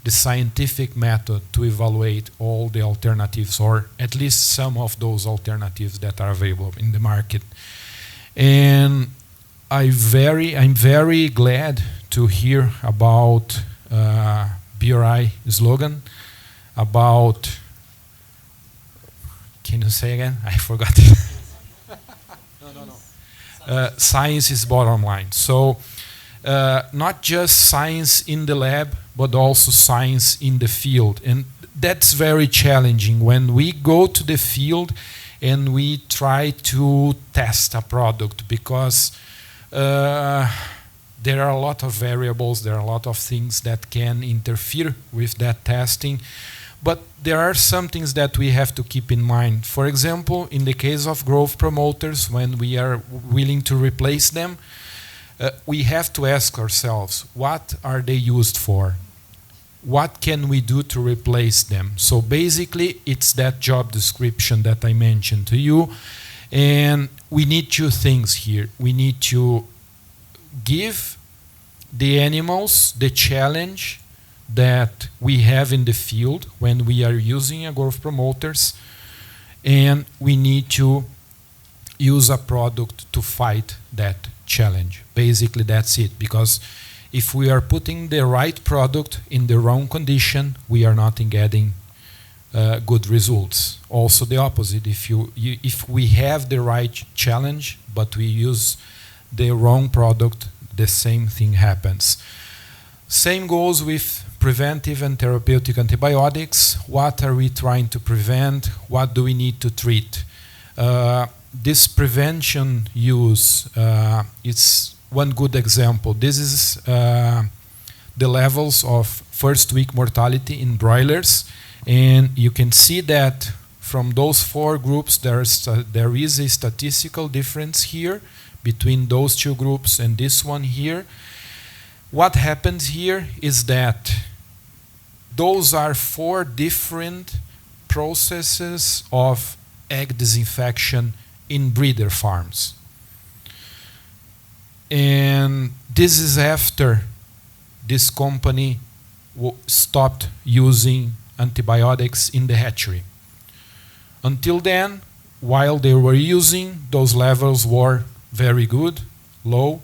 the scientific method to evaluate all the alternatives, or at least some of those alternatives that are available in the market. And I'm very glad to hear about BRI slogan about, can you say again? I forgot. Science is bottom line. So not just science in the lab, but also science in the field. And that's very challenging when we go to the field and we try to test a product, because there are a lot of variables, there are a lot of things that can interfere with that testing. But there are some things that we have to keep in mind. For example, in the case of growth promoters, when we are willing to replace them, we have to ask ourselves, what are they used for? What can we do to replace them? So basically, it's that job description that I mentioned to you. And we need two things here. We need to give the animals the challenge that we have in the field when we are using a growth promoters, and we need to use a product to fight that challenge. Basically, that's it. Because if we are putting the right product in the wrong condition, we are not getting good results. Also the opposite. If we have the right challenge, but we use the wrong product, the same thing happens. Same goes with preventive and therapeutic antibiotics. What are we trying to prevent? What do we need to treat? This prevention use, it's one good example. This is the levels of first week mortality in broilers, and you can see that from those four groups there is a statistical difference here between those two groups and this one here. What happens here is that those are four different processes of egg disinfection in breeder farms. And this is after this company stopped using antibiotics in the hatchery. Until then, while they were using, those levels were very good, low.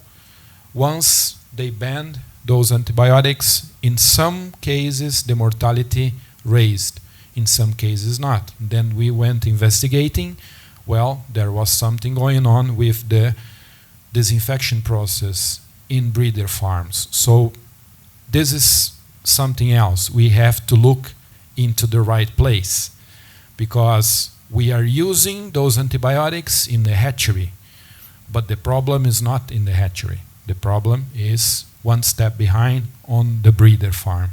Once they banned those antibiotics, in some cases the mortality raised, in some cases not. Then we went investigating. Well, there was something going on with the disinfection process in breeder farms. So this is something else. We have to look into the right place, because we are using those antibiotics in the hatchery, but the problem is not in the hatchery. The problem is one step behind on the breeder farm.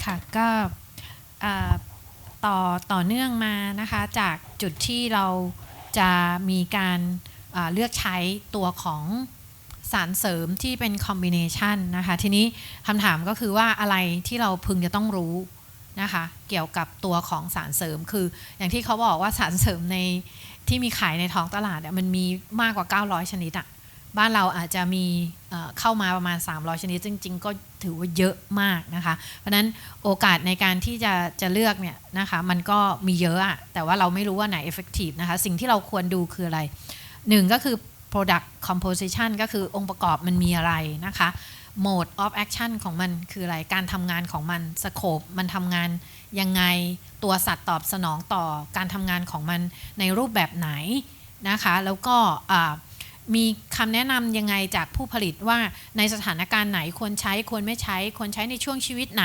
ค่ะก็ต่อเนื่องมานะคะจากจุดที่เราจะมีการเลือกใช้ตัวของสารเสริมที่เป็นคอมบิเนชันนะคะทีนี้คำถามก็คือว่าอะไรที่เราพึงจะต้องรู้นะคะเกี่ยวกับตัวของสารเสริมคืออย่างที่เขาบอกว่าสารเสริมในที่มีขายในท้องตลาดมันมีมากกว่า900ชนิดอ่ะบ้านเราอาจจะมีเข้ามาประมาณ300ชนิดจริงๆก็ถือว่าเยอะมากนะคะเพราะนั้นโอกาสในการที่จะเลือกเนี่ยนะคะมันก็มีเยอะอะแต่ว่าเราไม่รู้ว่าไหน effective นะคะสิ่งที่เราควรดูคืออะไรหนึ่งก็คือ product composition ก็คือองค์ประกอบมันมีอะไรนะคะ mode of action ของมันคืออะไรการทำงานของมัน scope มันทำงานยังไงตัวสัตว์ตอบสนองต่อการทำงานของมันในรูปแบบไหนนะคะแล้วก็มีคำแนะนำยังไงจากผู้ผลิตว่าในสถานการณ์ไหนควรใช้ควรไม่ใช้ควรใช้ในช่วงชีวิตไหน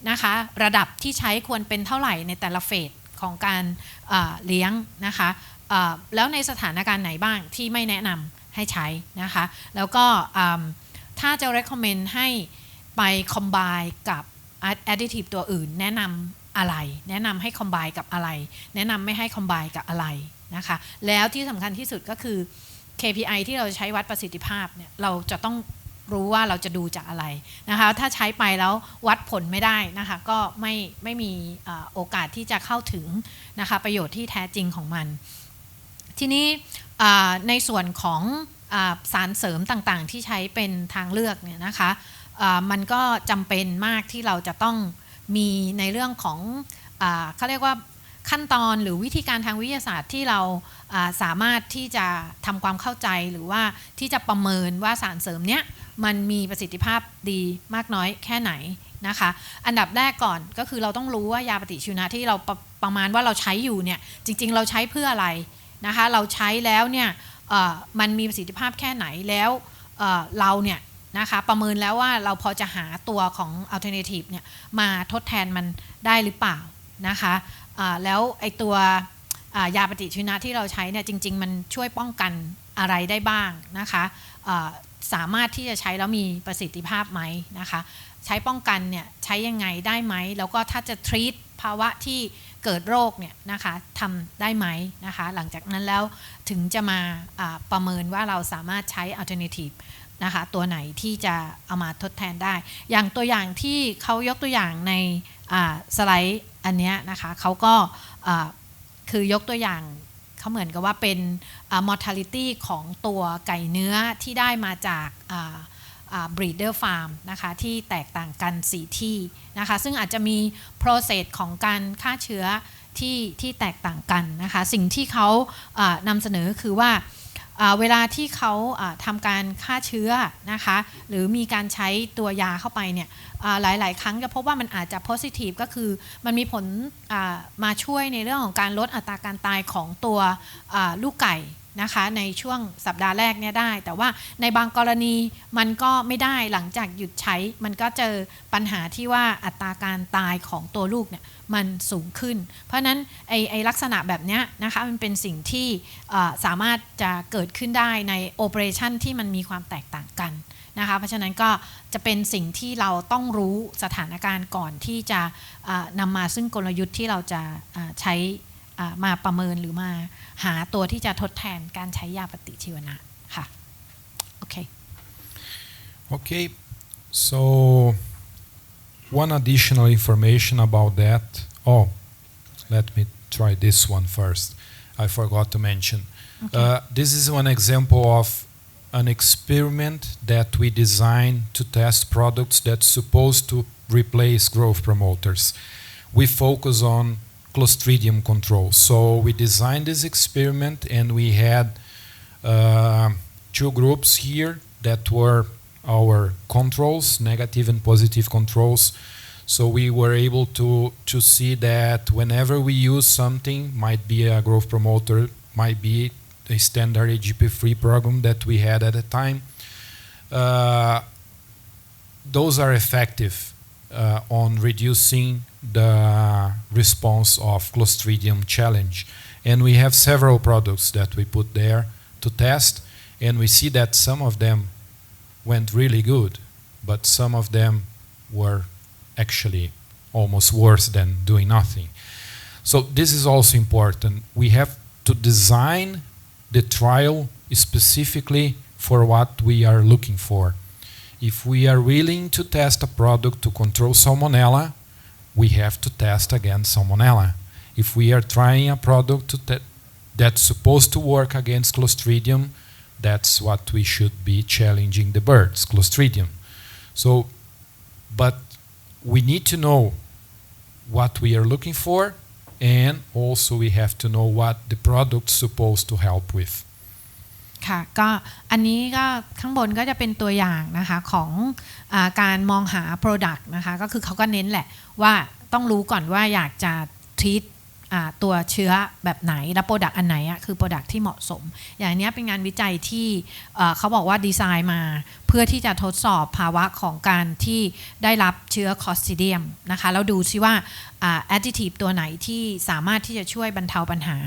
นะคะระดับที่ใช้ควรเป็นเท่าไหร่ในแต่ละเฟสของการเลี้ยงนะคะแล้วในสถานการณ์ไหนบ้างที่ไม่แนะนำให้ใช้นะคะแล้วก็ถ้าจะ recommend ให้ไป combine กับ additive ตัวอื่นแนะนำอะไรแนะนำให้ combine กับอะไรแนะนำไม่ให้ combine กับอะไรนะคะแล้วที่สำคัญที่สุดก็คือ KPI ที่เราใช้วัดประสิทธิภาพเนี่ยเราจะต้องรู้ว่าเราจะดูจากอะไรนะคะถ้าใช้ไปแล้ววัดผลไม่ได้นะคะก็ไม่มีโอกาสที่จะเข้าถึงนะคะประโยชน์ที่แท้จริงของมันทีนี้ในส่วนของสารเสริมต่างๆที่ใช้เป็นทางเลือกเนี่ยนะคะมันก็จำเป็นมากที่เราจะต้องมีในเรื่องของเขาเรียกว่าขั้นตอนหรือวิธีการทางวิทยาศาสตร์ที่เราสามารถที่จะทำความเข้าใจหรือว่าที่จะประเมินว่าสารเสริมเนี้ยมันมีประสิทธิภาพดีมากน้อยแค่ไหนนะคะอันดับแรกก่อนก็คือเราต้องรู้ว่ายาปฏิชีวนะที่เราประมาณว่าเราใช้อยู่เนี่ยจริงๆเราใช้เพื่ออะไรนะคะเราใช้แล้วเนี่ยมันมีประสิทธิภาพแค่ไหนแล้วเราเนี่ยนะคะประเมินแล้วว่าเราพอจะหาตัวของ alternative เนี่ยมาทดแทนมันได้หรือเปล่านะคะแล้วไอตัวยาปฏิชีวนะที่เราใช้เนี่ยจริงๆมันช่วยป้องกันอะไรได้บ้างนะคะสามารถที่จะใช้แล้วมีประสิทธิภาพไหมนะคะใช้ป้องกันเนี่ยใช้ยังไงได้ไหมแล้วก็ถ้าจะ treat ภาวะที่เกิดโรคเนี่ยนะคะทำได้ไหมนะคะหลังจากนั้นแล้วถึงจะมาประเมินว่าเราสามารถใช้ alternative นะคะตัวไหนที่จะเอามาทดแทนได้อย่างตัวอย่างที่เขายกตัวอย่างในสไลด์อันนี้นะคะเขาก็คือยกตัวอย่างเขาเหมือนกับว่าเป็น mortality ของตัวไก่เนื้อที่ได้มาจากbreeder farm นะคะที่แตกต่างกัน4ที่นะคะซึ่งอาจจะมี process ของการฆ่าเชื้อที่แตกต่างกันนะคะสิ่งที่เขานำเสนอคือว่าเวลาที่เขาทำการฆ่าเชื้อนะคะหรือมีการใช้ตัวยาเข้าไปเนี่ยหลายๆครั้งจะพบว่ามันอาจจะ positive ก็คือมันมีผลมาช่วยในเรื่องของการลดอัตราการตายของตัวลูกไก่นะคะในช่วงสัปดาห์แรกเนี่ยได้แต่ว่าในบางกรณีมันก็ไม่ได้หลังจากหยุดใช้มันก็เจอปัญหาที่ว่าอัตราการตายของตัวลูกเนี่ยมันสูงขึ้นเพราะนั้นไอลักษณะแบบนี้นะคะมันเป็นสิ่งที่สามารถจะเกิดขึ้นได้ในโอเปอเรชันที่มันมีความแตกต่างกันนะคะเพราะฉะนั้นก็จะเป็นสิ่งที่เราต้องรู้สถานการณ์ก่อนที่จะนำมาซึ่งกลยุทธ์ที่เราจะใช้มาประเมินหรือมาหาตัวที่จะทดแทนการใช้ยาปฏิชีวนะค่ะโอเค Okay, so one additional information about that. Oh, let me try this one first. I forgot to mention. Okay. This is one example of an experiment that we designed to test products that's supposed to replace growth promoters. We focus on Clostridium control. So we designed this experiment and we had two groups here that were our controls, negative and positive controls. So we were able to see that whenever we use something, might be a growth promoter, might be a standard AGP-free program that we had at the time, those are effective on reducing the response of Clostridium challenge. And we have several products that we put there to test, and we see that some of them went really good, but some of them were actually almost worse than doing nothing. So this is also important. We have to design the trial specifically for what we are looking for. If we are willing to test a product to control Salmonella, we have to test against Salmonella. If we are trying a product that's supposed to work against Clostridium, that's what we should be challenging the birds, Clostridium. So, but we need to know what we are looking for, and also we have to know what the product's supposed to help with. ค่ะก็อันนี้ก็ข้างบนก็จะเป็นตัวอย่างนะคะของการมองหา Product นะคะก็คือเขาก็เน้นแหละว่าต้องรู้ก่อนว่าอยากจะ treat ตัวเชื้อแบบไหนและโปรดักต์อันไหนคือโปรดักต์ที่เหมาะสมอย่างนี้เป็นงานวิจัยที่เขาบอกว่าดีไซน์มาเพื่อที่จะทดสอบภาวะของการที่ได้รับเชื้อคลอสตริเดียมนะคะแล้วดูซิว่าแอดดิทีฟตัวไหนที่สามารถที่จะช่วยบรรเทาปัญหา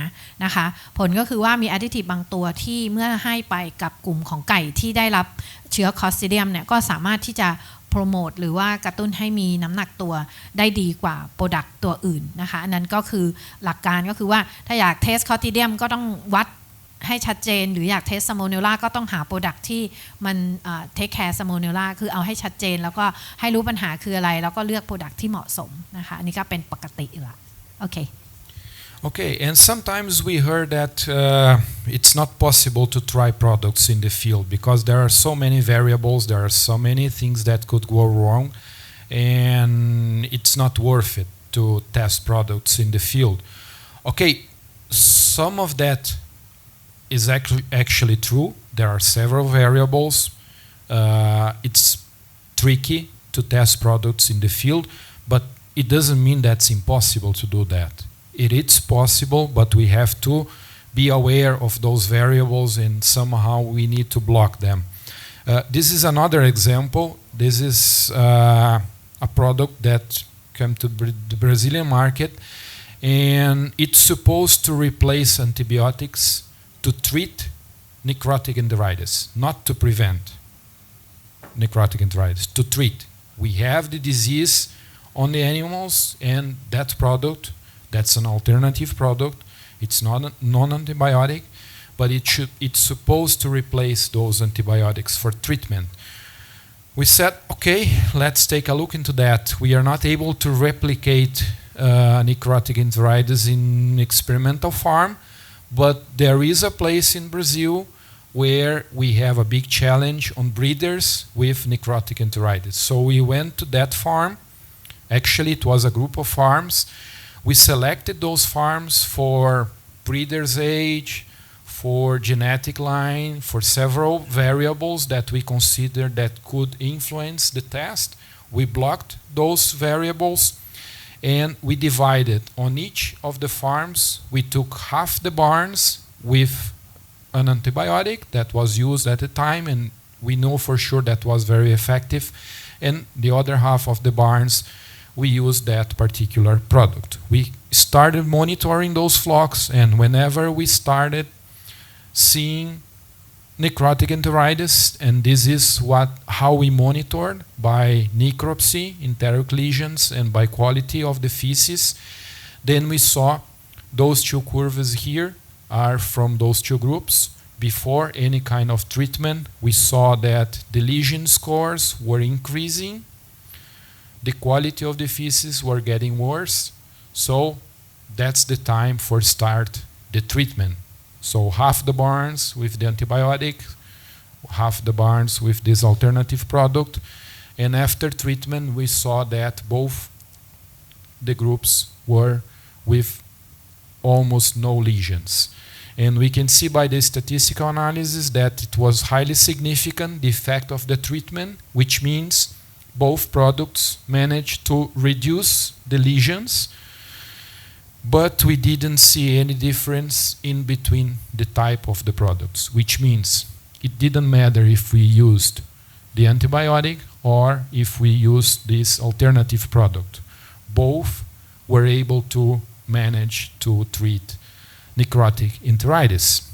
นะคะผลก็คือว่ามีแอดดิทีฟบางตัวที่เมื่อให้ไปกับกลุ่มของไก่ที่ได้รับเชื้อคลอสตริเดียมเนี่ยก็สามารถที่จะ โปรโมทหรือว่ากระตุ้นให้มีน้ำหนักตัวได้ดีกว่าโปรดักต์ตัวอื่นนะคะอันนั้นก็คือหลักการก็คือว่าถ้าอยากเทสคอติเดียมก็ต้องวัดให้ชัดเจนหรืออยากเทสซาโมเนลล่าก็ต้องหาโปรดักต์ที่มันเทคแคร์ซาโมเนลล่าคือเอาให้ชัดเจนแล้วก็ให้รู้ปัญหาคืออะไรแล้วก็เลือกโปรดักต์ที่เหมาะสมนะคะอันนี้ก็เป็นปกติละโอเคOkay, and sometimes we heard that it's not possible to try products in the field because there are so many variables, there are so many things that could go wrong, and it's not worth it to test products in the field. Okay, some of that is actually true. There are several variables. It's tricky to test products in the field, but it doesn't mean that's impossible to do that. It is possible, but we have to be aware of those variables and somehow we need to block them. This is another example. This is a product that came to the Brazilian market, and it's supposed to replace antibiotics to treat necrotic enteritis, not to prevent necrotic enteritis, to treat. We have the disease on the animals, and that product, that's an alternative product. It's not a non-antibiotic, but it's supposed to replace those antibiotics for treatment. We said, okay, let's take a look into that. We are not able to replicate necrotic enteritis in experimental farm, but there is a place in Brazil where we have a big challenge on breeders with necrotic enteritis. So we went to that farm. Actually, it was a group of farms. We selected those farms for breeder's age, for genetic line, for several variables that we consider that could influence the test. We blocked those variables and we divided on each of the farms. We took half the barns with an antibiotic that was used at the time, and we know for sure that was very effective, and the other half of the barns we used that particular product. We started monitoring those flocks, and whenever we started seeing necrotic enteritis, and this is how we monitored by necropsy, enteric lesions, and by quality of the feces, then we saw those two curves here are from those two groups. Before any kind of treatment, we saw that the lesion scores were increasing, the quality of the feces were getting worse, so that's the time for start the treatment. So half the barns with the antibiotic, half the barns with this alternative product, and after treatment we saw that both the groups were with almost no lesions. And we can see by the statistical analysis that it was highly significant, the effect of the treatment, which means both products managed to reduce the lesions, but we didn't see any difference in between the type of the products, which means it didn't matter if we used the antibiotic or if we used this alternative product. Both were able to manage to treat necrotic enteritis.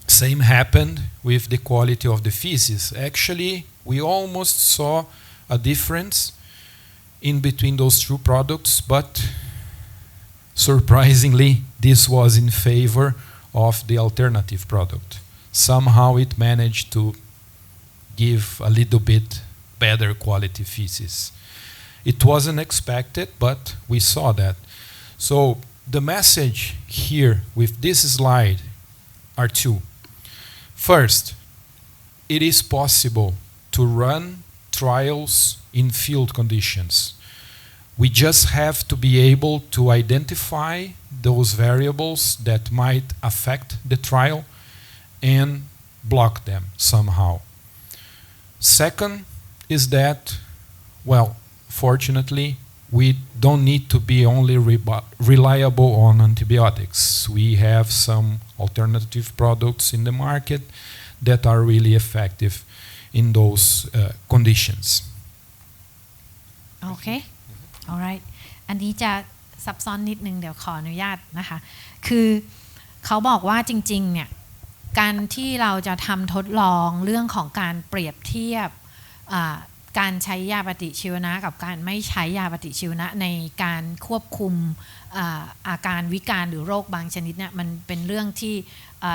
Same happened with the quality of the feces. Actually, we almost saw a difference in between those two products, but surprisingly, this was in favor of the alternative product. Somehow it managed to give a little bit better quality feces. It wasn't expected, but we saw that. So the message here with this slide are two. First, it is possible to run trials in field conditions. We just have to be able to identify those variables that might affect the trial and block them somehow. Second is that, well, fortunately, we don't need to be only reliable on antibiotics. We have some alternative products in the market that are really effective in those conditions. Okay, alright. อันนี้จะซับซ้อนนิดนึงเดี๋ยวขออนุญาตนะคะคือเขาบอกว่าจริงๆเนี่ยการที่เราจะทำทดลองเรื่องของการเปรียบเทียบ การใช้ยาปฏิชีวนะกับการไม่ใช้ยาปฏิชีวนะในการควบคุมอาการวิการหรือโรคบางชนิดเนี่ยมันเป็นเรื่องที่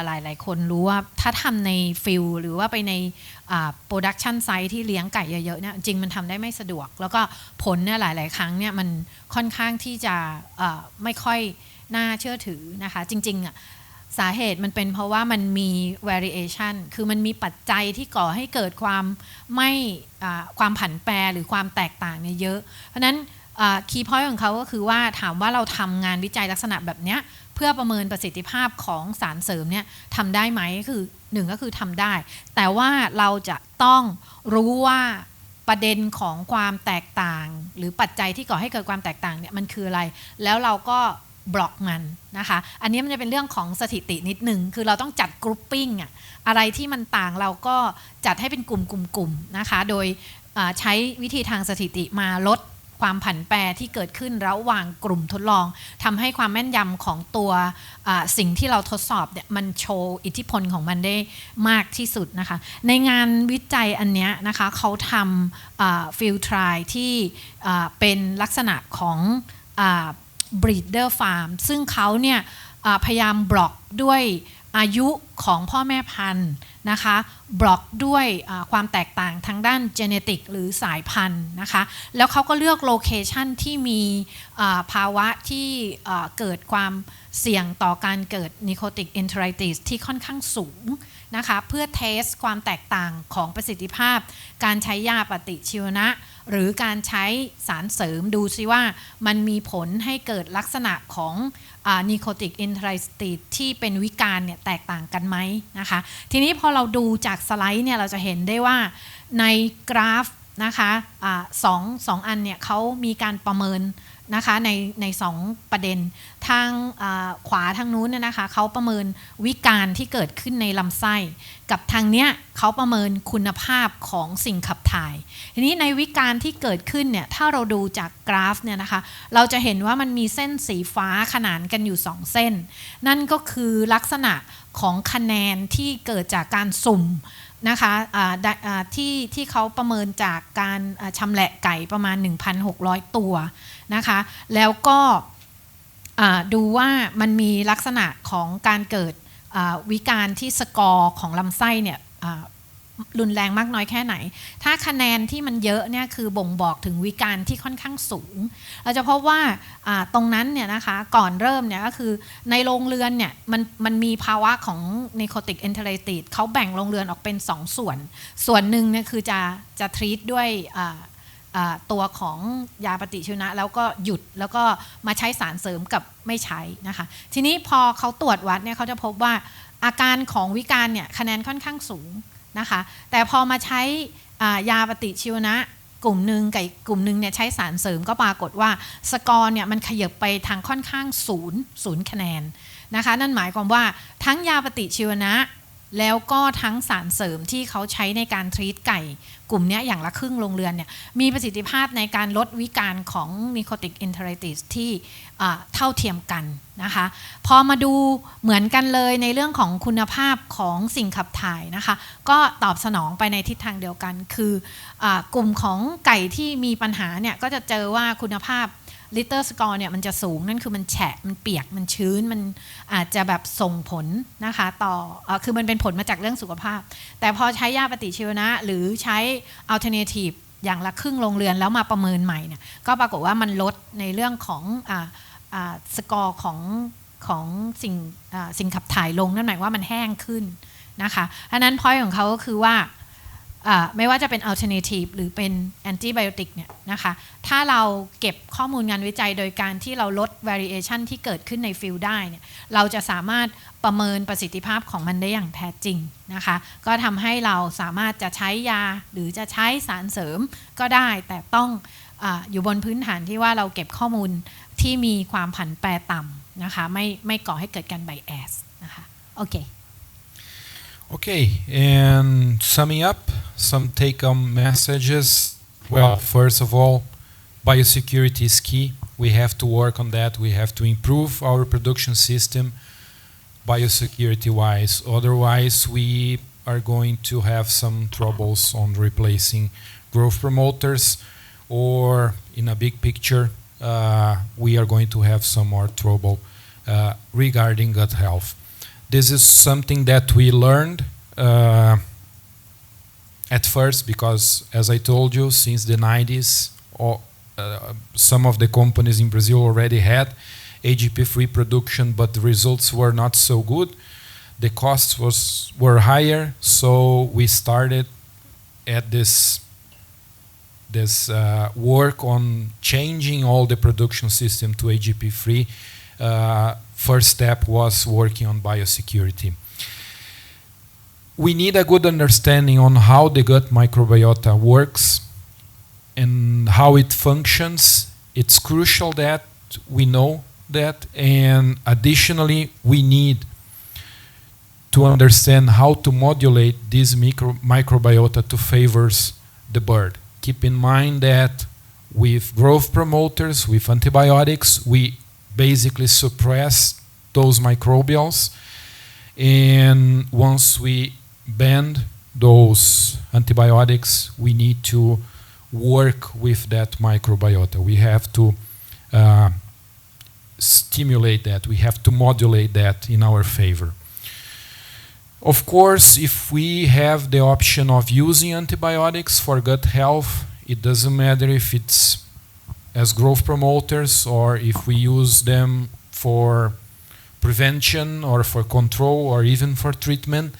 หลายๆคนรู้ว่าถ้าทำในฟิลหรือว่าไปในโปรดักชันไซต์ที่เลี้ยงไก่เยอะๆเนี่ยจริงมันทำได้ไม่สะดวกแล้วก็ผลเนี่ยหลายๆครั้งเนี่ยมันค่อนข้างที่จะไม่ค่อยน่าเชื่อถือนะคะจริงๆสาเหตุมันเป็นเพราะว่ามันมี variation คือมันมีปัจจัยที่ก่อให้เกิดความผันแปรหรือความแตกต่างเนี่ยเยอะเพราะนั้นคีย์พอยต์ของเขาก็คือว่าถามว่าเราทำงานวิจัยลักษณะแบบเนี้ยเพื่อประเมินประสิทธิภาพของสารเสริมเนี่ยทำได้ไหมคือหนึ่งก็คือทำได้แต่ว่าเราจะต้องรู้ว่าประเด็นของความแตกต่างหรือปัจจัยที่ก่อให้เกิดความแตกต่างเนี่ยมันคืออะไรแล้วเราก็บล็อกมันนะคะอันนี้มันจะเป็นเรื่องของสถิตินิดนึงคือเราต้องจัดกรุ๊ปปิ้งอะไรที่มันต่างเราก็จัดให้เป็นกลุ่มๆนะคะโดยใช้วิธีทางสถิติมาลดความผันแปรที่เกิดขึ้นระหว่างกลุ่มทดลองทำให้ความแม่นยำของตัวสิ่งที่เราทดสอบเนี่ยมันโชว์อิทธิพลของมันได้มากที่สุดนะคะในงานวิจัยอันเนี้ยนะคะเขาทำฟิลทรายที่เป็นลักษณะของbreeder farm ซึ่งเขาเนี่ยพยายามบล็อกด้วยอายุของพ่อแม่พันธุ์นะคะบล็อกด้วยความแตกต่างทางด้านเจเนติกหรือสายพันธุ์นะคะแล้วเขาก็เลือกโลเคชันที่มีภาวะที่เกิดความเสี่ยงต่อการเกิดนิโคติกเอนเทอไรติสที่ค่อนข้างสูงนะคะเพื่อเทสความแตกต่างของประสิทธิภาพการใช้ยาปฏิชีวนะหรือการใช้สารเสริมดูซิว่ามันมีผลให้เกิดลักษณะของนิโคติกเอนเทอไรติสที่เป็นวิการเนี่ยแตกต่างกันไหมนะคะทีนี้พอเราดูจากสไลด์เนี่ยเราจะเห็นได้ว่าในกราฟนะคะสองอันเนี่ยเขามีการประเมินนะคะใน2ประเด็นทางขวาทางนู้นเนี่ยนะคะเขาประเมินวิการที่เกิดขึ้นในลำไส้กับทางเนี้ยเขาประเมินคุณภาพของสิ่งขับถ่ายทีนี้ในวิการที่เกิดขึ้นเนี่ยถ้าเราดูจากกราฟเนี่ยนะคะเราจะเห็นว่ามันมีเส้นสีฟ้าขนานกันอยู่2เส้นนั่นก็คือลักษณะของคะแนนที่เกิดจากการสุ่มนะคะที่เขาประเมินจากการชำแหละไก่ประมาณ 1,600 ตัวนะคะแล้วก็ดูว่ามันมีลักษณะของการเกิดวิการที่สกอร์ของลำไส้เนี่ยรุนแรงมากน้อยแค่ไหนถ้าคะแนนที่มันเยอะเนี่ยคือบ่งบอกถึงวิการที่ค่อนข้างสูงเราจะพบว่าตรงนั้นเนี่ยนะคะก่อนเริ่มเนี่ยก็คือในโรงเรือนเนี่ยมันมีภาวะของนิโคติกเอนเทอไรติสเขาแบ่งโรงเรือนออกเป็น2ส่วนหนึ่งเนี่ยคือจะทรีตด้วยตัวของยาปฏิชีวนะแล้วก็หยุดแล้วก็มาใช้สารเสริมกับไม่ใช้นะคะทีนี้พอเขาตรวจวัดเนี่ยเขาจะพบว่าอาการของวิการเนี่ยคะแนนค่อนข้างสูงนะคะแต่พอมาใช้ยาปฏิชีวนะกลุ่มหนึ่งกับกลุ่มหนึ่งเนี่ยใช้สารเสริมก็ปรากฏว่าสกอร์เนี่ยมันขยับไปทางค่อนข้างศูนย์คะแนนนะคะนั่นหมายความว่าทั้งยาปฏิชีวนะแล้วก็ทั้งสารเสริมที่เขาใช้ในการทรีตไก่กลุ่มนี้อย่างละครึ่งโรงเรือนเนี่ยมีประสิทธิภาพในการลดวิการของนิโคติกเอนเทอไรติสที่เท่าเทียมกันนะคะพอมาดูเหมือนกันเลยในเรื่องของคุณภาพของสิ่งขับถ่ายนะคะก็ตอบสนองไปในทิศทางเดียวกันคือกลุ่มของไก่ที่มีปัญหาเนี่ยก็จะเจอว่าคุณภาพลิตเตอร์สกอร์เนี่ยมันจะสูงนั่นคือมันแฉะมันเปียกมันชื้นมันอาจจะแบบส่งผลนะคะต่อคือมันเป็นผลมาจากเรื่องสุขภาพแต่พอใช้ยาปฏิชีวนะหรือใช้อัลเทอร์เนทีฟอย่างละครึ่งโรงเรือนแล้วมาประเมินใหม่เนี่ยก็ปรากฏว่ามันลดในเรื่องของสกอร์ของสิ่งขับถ่ายลงนั่นหมายว่ามันแห้งขึ้นนะคะอันนั้นพอยต์ของเขาก็คือว่าไม่ว่าจะเป็น alternative หรือเป็น antibiotic เนี่ยนะคะถ้าเราเก็บข้อมูลงานวิจัยโดยการที่เราลด variation ที่เกิดขึ้นในฟิลได้เนี่ยเราจะสามารถประเมินประสิทธิภาพของมันได้อย่างแท้จริงนะคะก็ทำให้เราสามารถจะใช้ยาหรือจะใช้สารเสริมก็ได้แต่ต้องอยู่บนพื้นฐานที่ว่าเราเก็บข้อมูลที่มีความผันแปรต่ำนะคะไม่ก่อให้เกิดการ bias นะคะโอเคOkay, and summing up, some take-home messages. Well, first of all, biosecurity is key. We have to work on that. We have to improve our production system biosecurity-wise. Otherwise, we are going to have some troubles on replacing growth promoters, or in a big picture, we are going to have some more trouble regarding gut health. This is something that we learned at first because, as I told you, since the 90s, some of the companies in Brazil already had AGP-free production, but the results were not so good. The costs were higher, so we started at this work on changing all the production system to AGP-free. First step was working on biosecurity. We need a good understanding on how the gut microbiota works and how it functions. It's crucial that we know that, and additionally, we need to understand how to modulate this microbiota to favor the bird. Keep in mind that with growth promoters, with antibiotics, we basically suppress those microbials, and once we ban those antibiotics, we need to work with that microbiota. We have to stimulate that, we have to modulate that in our favor. Of course, if we have the option of using antibiotics for gut health, it doesn't matter if it's as growth promoters or if we use them for prevention or for control or even for treatment.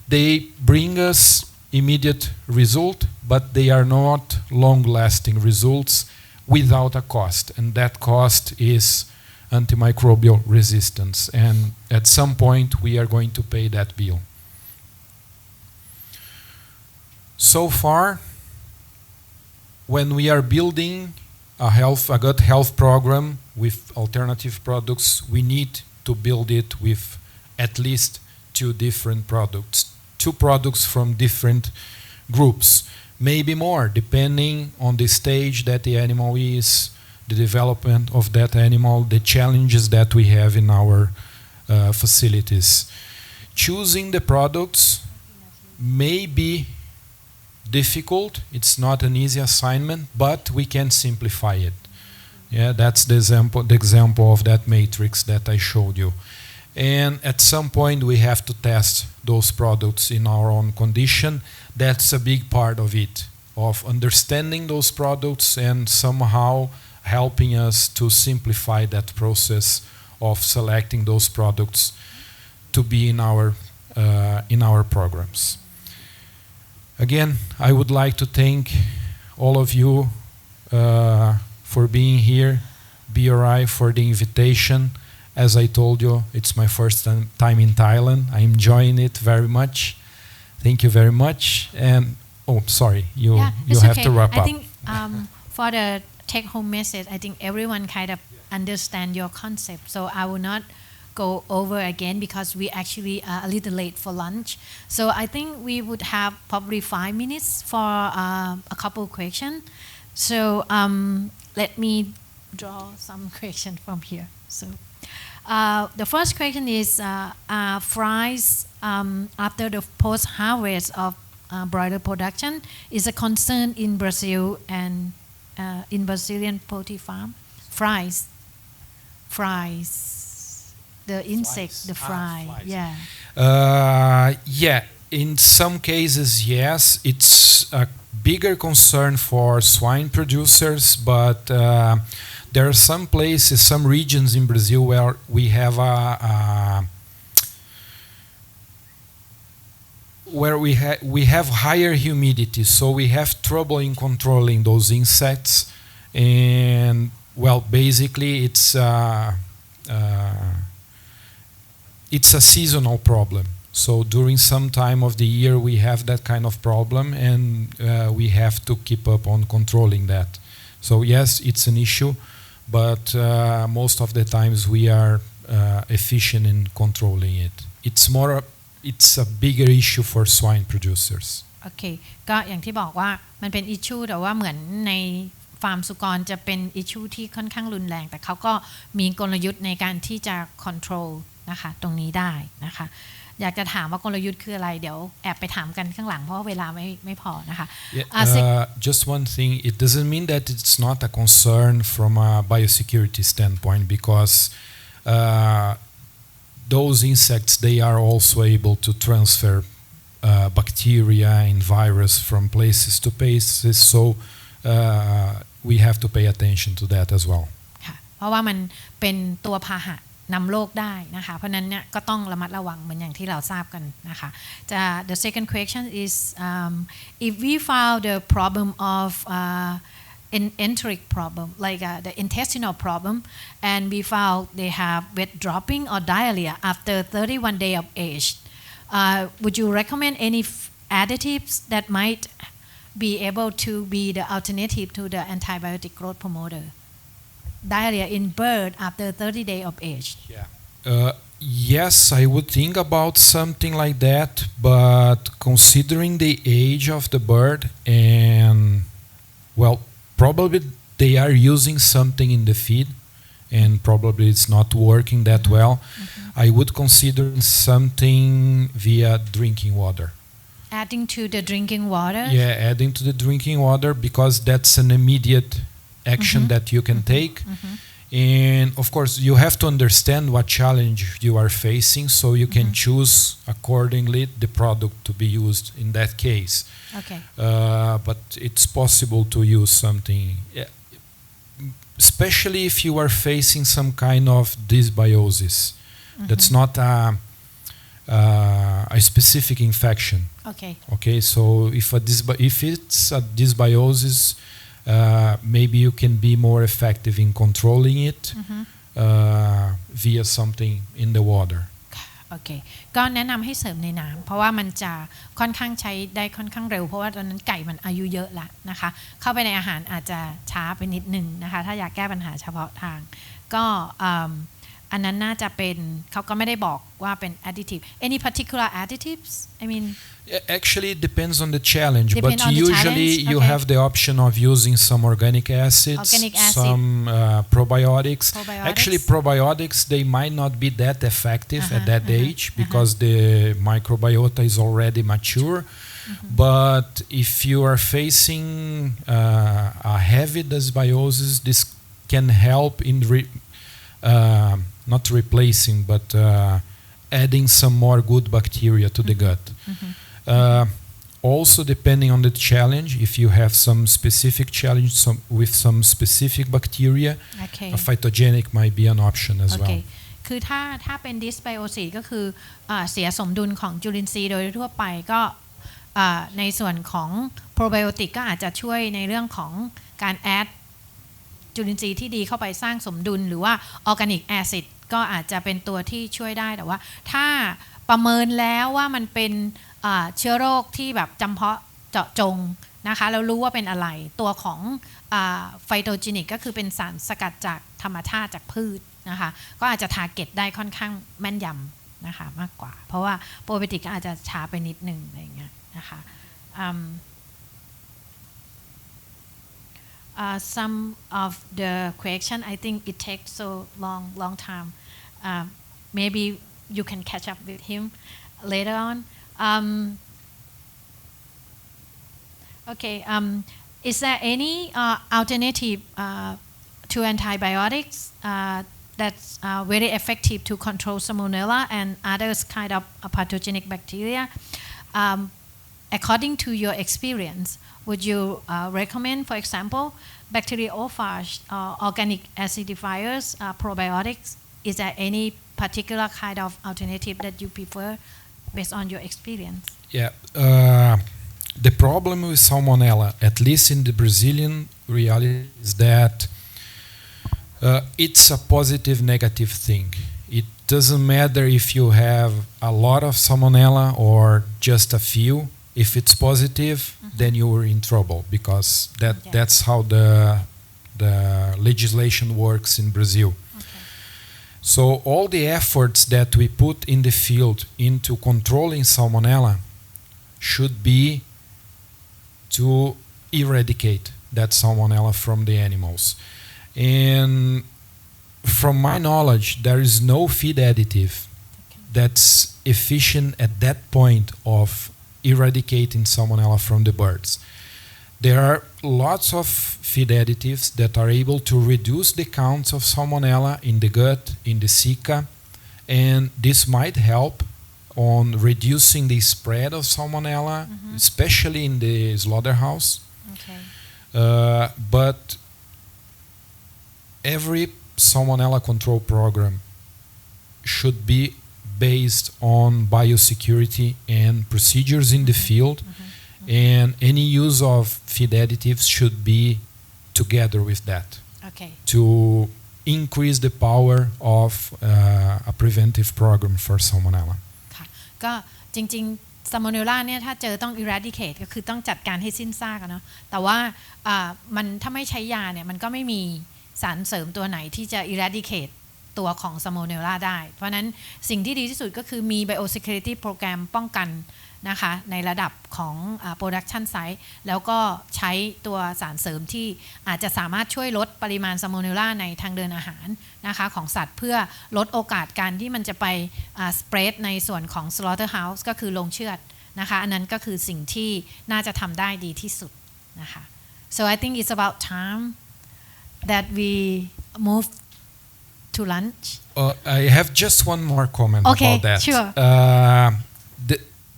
They bring us immediate result, but they are not long-lasting results without a cost, and that cost is antimicrobial resistance, and at some point we are going to pay that bill. So far, when we are building a gut health program with alternative products, we need to build it with at least two different products, two products from different groups, maybe more, depending on the stage that the animal is, the development of that animal, the challenges that we have in our facilities. Choosing the products may be difficult. It's not an easy assignment, but we can simplify it. Yeah, that's the example of that matrix that I showed you. And at some point we have to test those products in our own condition. That's a big part of it, of understanding those products and somehow helping us to simplify that process of selecting those products to be in our programs. Again, I would like to thank all of you for being here, BRI for the invitation. As I told you, it's my first time in Thailand. I'm enjoying it very much. Thank you very much. And oh, sorry, you have to wrap up. I think for the take-home message, I think everyone kind of understand your concept. So I will not go over again because we actually are a little late for lunch. So I think we would have probably 5 minutes for a couple questions. So let me draw some questions from here. So the first question is, fries after the post-harvest of broiler production is a concern in Brazil and in Brazilian poultry farm? Fries, the insect, the fly, yeah. Yeah, in some cases, yes, it's a bigger concern for swine producers, but there are some places, some regions in Brazil where we have we have higher humidity, so we have trouble in controlling those insects, and well, basically it's a seasonal problem. So during some time of the year we have that kind of problem, and we have to keep up on controlling that. So yes, it's an issue, but most of the times we are efficient in controlling it. It's a bigger issue for swine producers. โอเคก็อย่างที่บอกว่ามันเป็นอิชชูแต่ว่าเหมือนในฟาร์มสุกรจะเป็นอิชชูที่ค่อนข้างรุนแรงแต่เขาก็มีกลยุทธ์ในการที่จะ control นะคะตรงนี้ได้นะคะ อยากจะถามว่ากลยุทธ์คืออะไรเดี๋ยวแอบไปถามกันข้างหลังเพราะว่าเวลาไม่พอนะคะ Just one thing, it doesn't mean that it's not a concern from a biosecurity standpoint because those insects, they are also able to transfer bacteria and virus from places to places, so we have to pay attention to that as well. ค่ะเพราะว่ามันเป็นตัวพาหะนำโรคได้นะคะเพราะนั้นเนี่ยก็ต้องระมัดระวังเหมือนอย่างที่เราทราบกันนะคะThe second question is if we found the problem of an enteric problem like the intestinal problem and we found they have wet dropping or diarrhea after 31 days of age would you recommend any additives that might be able to be the alternative to the antibiotic growth promoter diarrhea in bird after 30 days of age yes I would think about something like that but considering the age of the bird and well probably they are using something in the feed and probably it's not working that well. I would consider something via drinking water. Adding to the drinking water? Yeah, adding to the drinking water because that's an immediate action that you can take. And of course you have to understand what challenge you are facing so you can choose accordingly the product to be used in that case. Okay. But it's possible to use something, especially if you are facing some kind of dysbiosis. That's not a specific infection. Okay. Okay, so if it's a dysbiosis, maybe you can be more effective in controlling it via something in the water. โอเคก็แนะนำให้เสริมในน้ำเพราะว่ามันจะค่อนข้างใช้ได้ค่อนข้างเร็วเพราะว่าตอนนั้นไก่มันอายุเยอะละนะคะเข้าไปในอาหารอาจจะช้าไปนิดนึงนะคะถ้าอยากแก้ปัญหาเฉพาะทางก็อันนั้นน่าจะเป็นเขาก็ไม่ได้บอกว่าเป็น additive any particular additives I mean actually it depends on the challenge but usually you okay. have the option of using some organic acids some probiotics actually probiotics they might not be that effective at that age because the microbiota is already mature but if you are facing a heavy dysbiosis this can help in not replacing but adding some more good bacteria to the gut. Also depending on the challenge, if you have some specific challenge with some specific bacteria, a phytogenic might be an option as well. คือถ้าเป็น dysbiosis ก็คือเสียสมดุลของจุลินทรีย์โดยทั่วไปก็ในส่วนของ probiotic ก็อาจจะช่วยในเรื่องของการ add จุลินทรีย์ที่ดีเข้าไปสร้างสมดุลหรือว่า organic acid ก็อาจจะเป็นตัวที่ช่วยได้แต่ว่าถ้าประเมินแล้วว่ามันเป็นเชื้อโรคที่แบบจำเพาะเจาะจงนะคะแล้วรู้ว่าเป็นอะไรตัวของไฟโตจินิกก็คือเป็นสารสกัดจากธรรมชาติจากพืชนะคะก็อาจจะทาร์เก็ตได้ค่อนข้างแม่นยำนะคะมากกว่าเพราะว่าโปรไบโอติกก็อาจจะช้าไปนิดนึงอะไรอย่างเงี้ยนะคะ some of the question I think it takes so long time maybe you can catch up with him later on okay is there any alternative to antibiotics that's very effective to control salmonella and others kind of pathogenic bacteria according to your experience would you recommend for example bacteriophage organic acidifiers probiotics is there any particular kind of alternative that you prefer based on your experience? Yeah, the problem with salmonella, at least in the Brazilian reality, is that it's a positive negative thing. It doesn't matter if you have a lot of salmonella or just a few. If it's positive, then you are in trouble because that's how the legislation works in Brazil. So all the efforts that we put in the field into controlling salmonella should be to eradicate that salmonella from the animals. And from my knowledge, there is no feed additive that's efficient at that point of eradicating Salmonella from the birds. There are lots of feed additives that are able to reduce the counts of Salmonella in the gut, in the ceca, and this might help on reducing the spread of Salmonella, especially in the slaughterhouse. Okay. But every Salmonella control program should be based on biosecurity and procedures in the field, and any use of feed additives should be together with that Okay. to increase the power of a preventive program for Salmonella. ค่ะก็จริงๆ Salmonella เนี่ยถ้าเจอต้อง eradicate ก็คือต้องจัดการให้สิ้นซากอะเนาะแต่ว่ามันถ้าไม่ใช้ยาเนี่ยมันก็ไม่มีสารเสริมตัวไหนที่จะ eradicate ตัวของ Salmonella ได้ เพราะนั้นสิ่งที่ดีที่สุดก็คือมี biosecurity program ป้องกันนะคะในระดับของproduction site แล้วก็ใช้ตัวสารเสริมที่อาจจะสามารถช่วยลดปริมาณ Salmonella ในทางเดินอาหารนะคะของสัตว์เพื่อลดโอกาสการที่มันจะไปspread ในส่วนของ slaughterhouse ก็คือโรงเชือดนะคะอันนั้นก็คือสิ่งที่น่าจะทำได้ดีที่สุดนะคะ so I think it's about time that we move to lunch. I have just one more comment about that. Sure.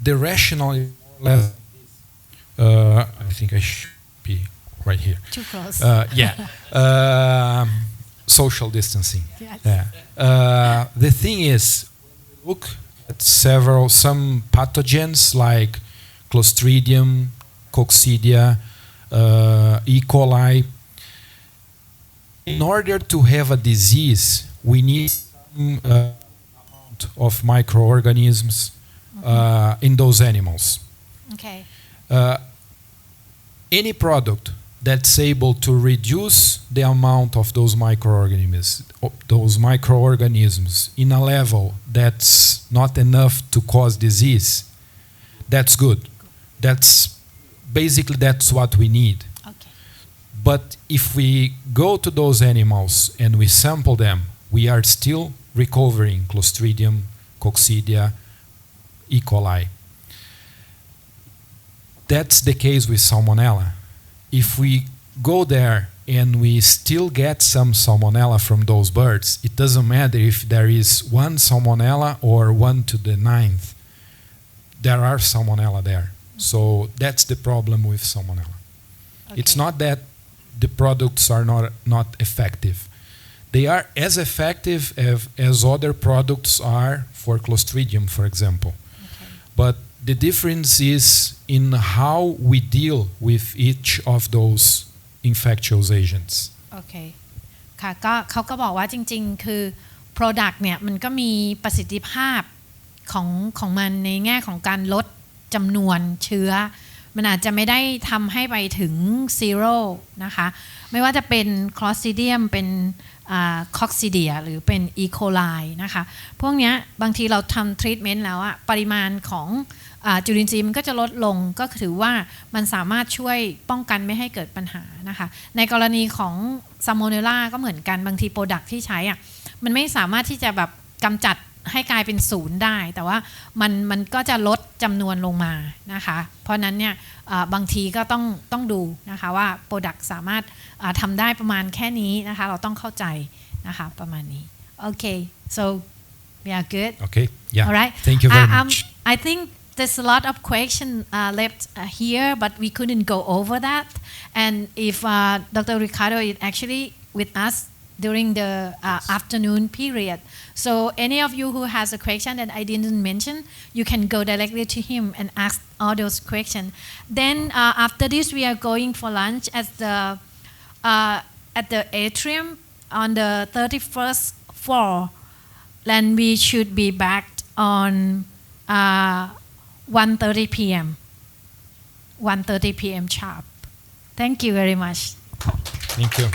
The rationale is more or less I think I should be right here. Too close. Social distancing. Yes. Yeah. The thing is, look at some pathogens like Clostridium, Coccidia, E. coli. In order to have a disease, we need some amount of microorganisms in those animals. Okay. Any product that's able to reduce the amount of those microorganisms in a level that's not enough to cause disease, that's good. That's what we need. Okay. But if we go to those animals and we sample them, we are still recovering Clostridium, Coccidia, E. coli. That's the case with Salmonella. If we go there and we still get some Salmonella from those birds, it doesn't matter if there is one Salmonella or 1 to the 9th. There are Salmonella there. So that's the problem with Salmonella. Okay. It's not that the products are not effective. They are as effective as other products are for Clostridium, for example. But the difference is in how we deal with each of those infectious agents. โอเคค่ะก็เขาก็บอกว่าจริงๆคือ product เนี่ยมันก็มีประสิทธิภาพของมันในแง่ของการลดจำนวนเชื้อมันอาจจะไม่ได้ทำให้ไปถึง zero นะคะไม่ว่าจะเป็น Clostridium เป็นCoccidia หรือเป็น E. coli นะคะพวกนี้บางทีเราทำ treatment แล้วอะปริมาณของจุลินทรีย์มันก็จะลดลงก็ถือว่ามันสามารถช่วยป้องกันไม่ให้เกิดปัญหานะคะในกรณีของ Salmonella ก็เหมือนกันบางที product ที่ใช้อะมันไม่สามารถที่จะแบบกำจัดให้กลายเป็นศูนย์ได้แต่ว่ามันก็จะลดจำนวนลงมานะคะเพราะนั้นเนี่ยบางทีก็ต้องดูนะคะว่า product สามารถทำได้ประมาณแค่นี้นะคะเราต้องเข้าใจนะคะประมาณนี้โอเค so we are good Okay, yeah. all right Thank you very much. I think there's a lot of questions left here but we couldn't go over that and if Dr. Ricardo is actually with us during the afternoon period. So any of you who has a question that I didn't mention, you can go directly to him and ask all those questions. Then after this, we are going for lunch at the atrium on the 31st floor. And we should be back on 1:30 p.m. 1:30 p.m. sharp. Thank you very much. Thank you.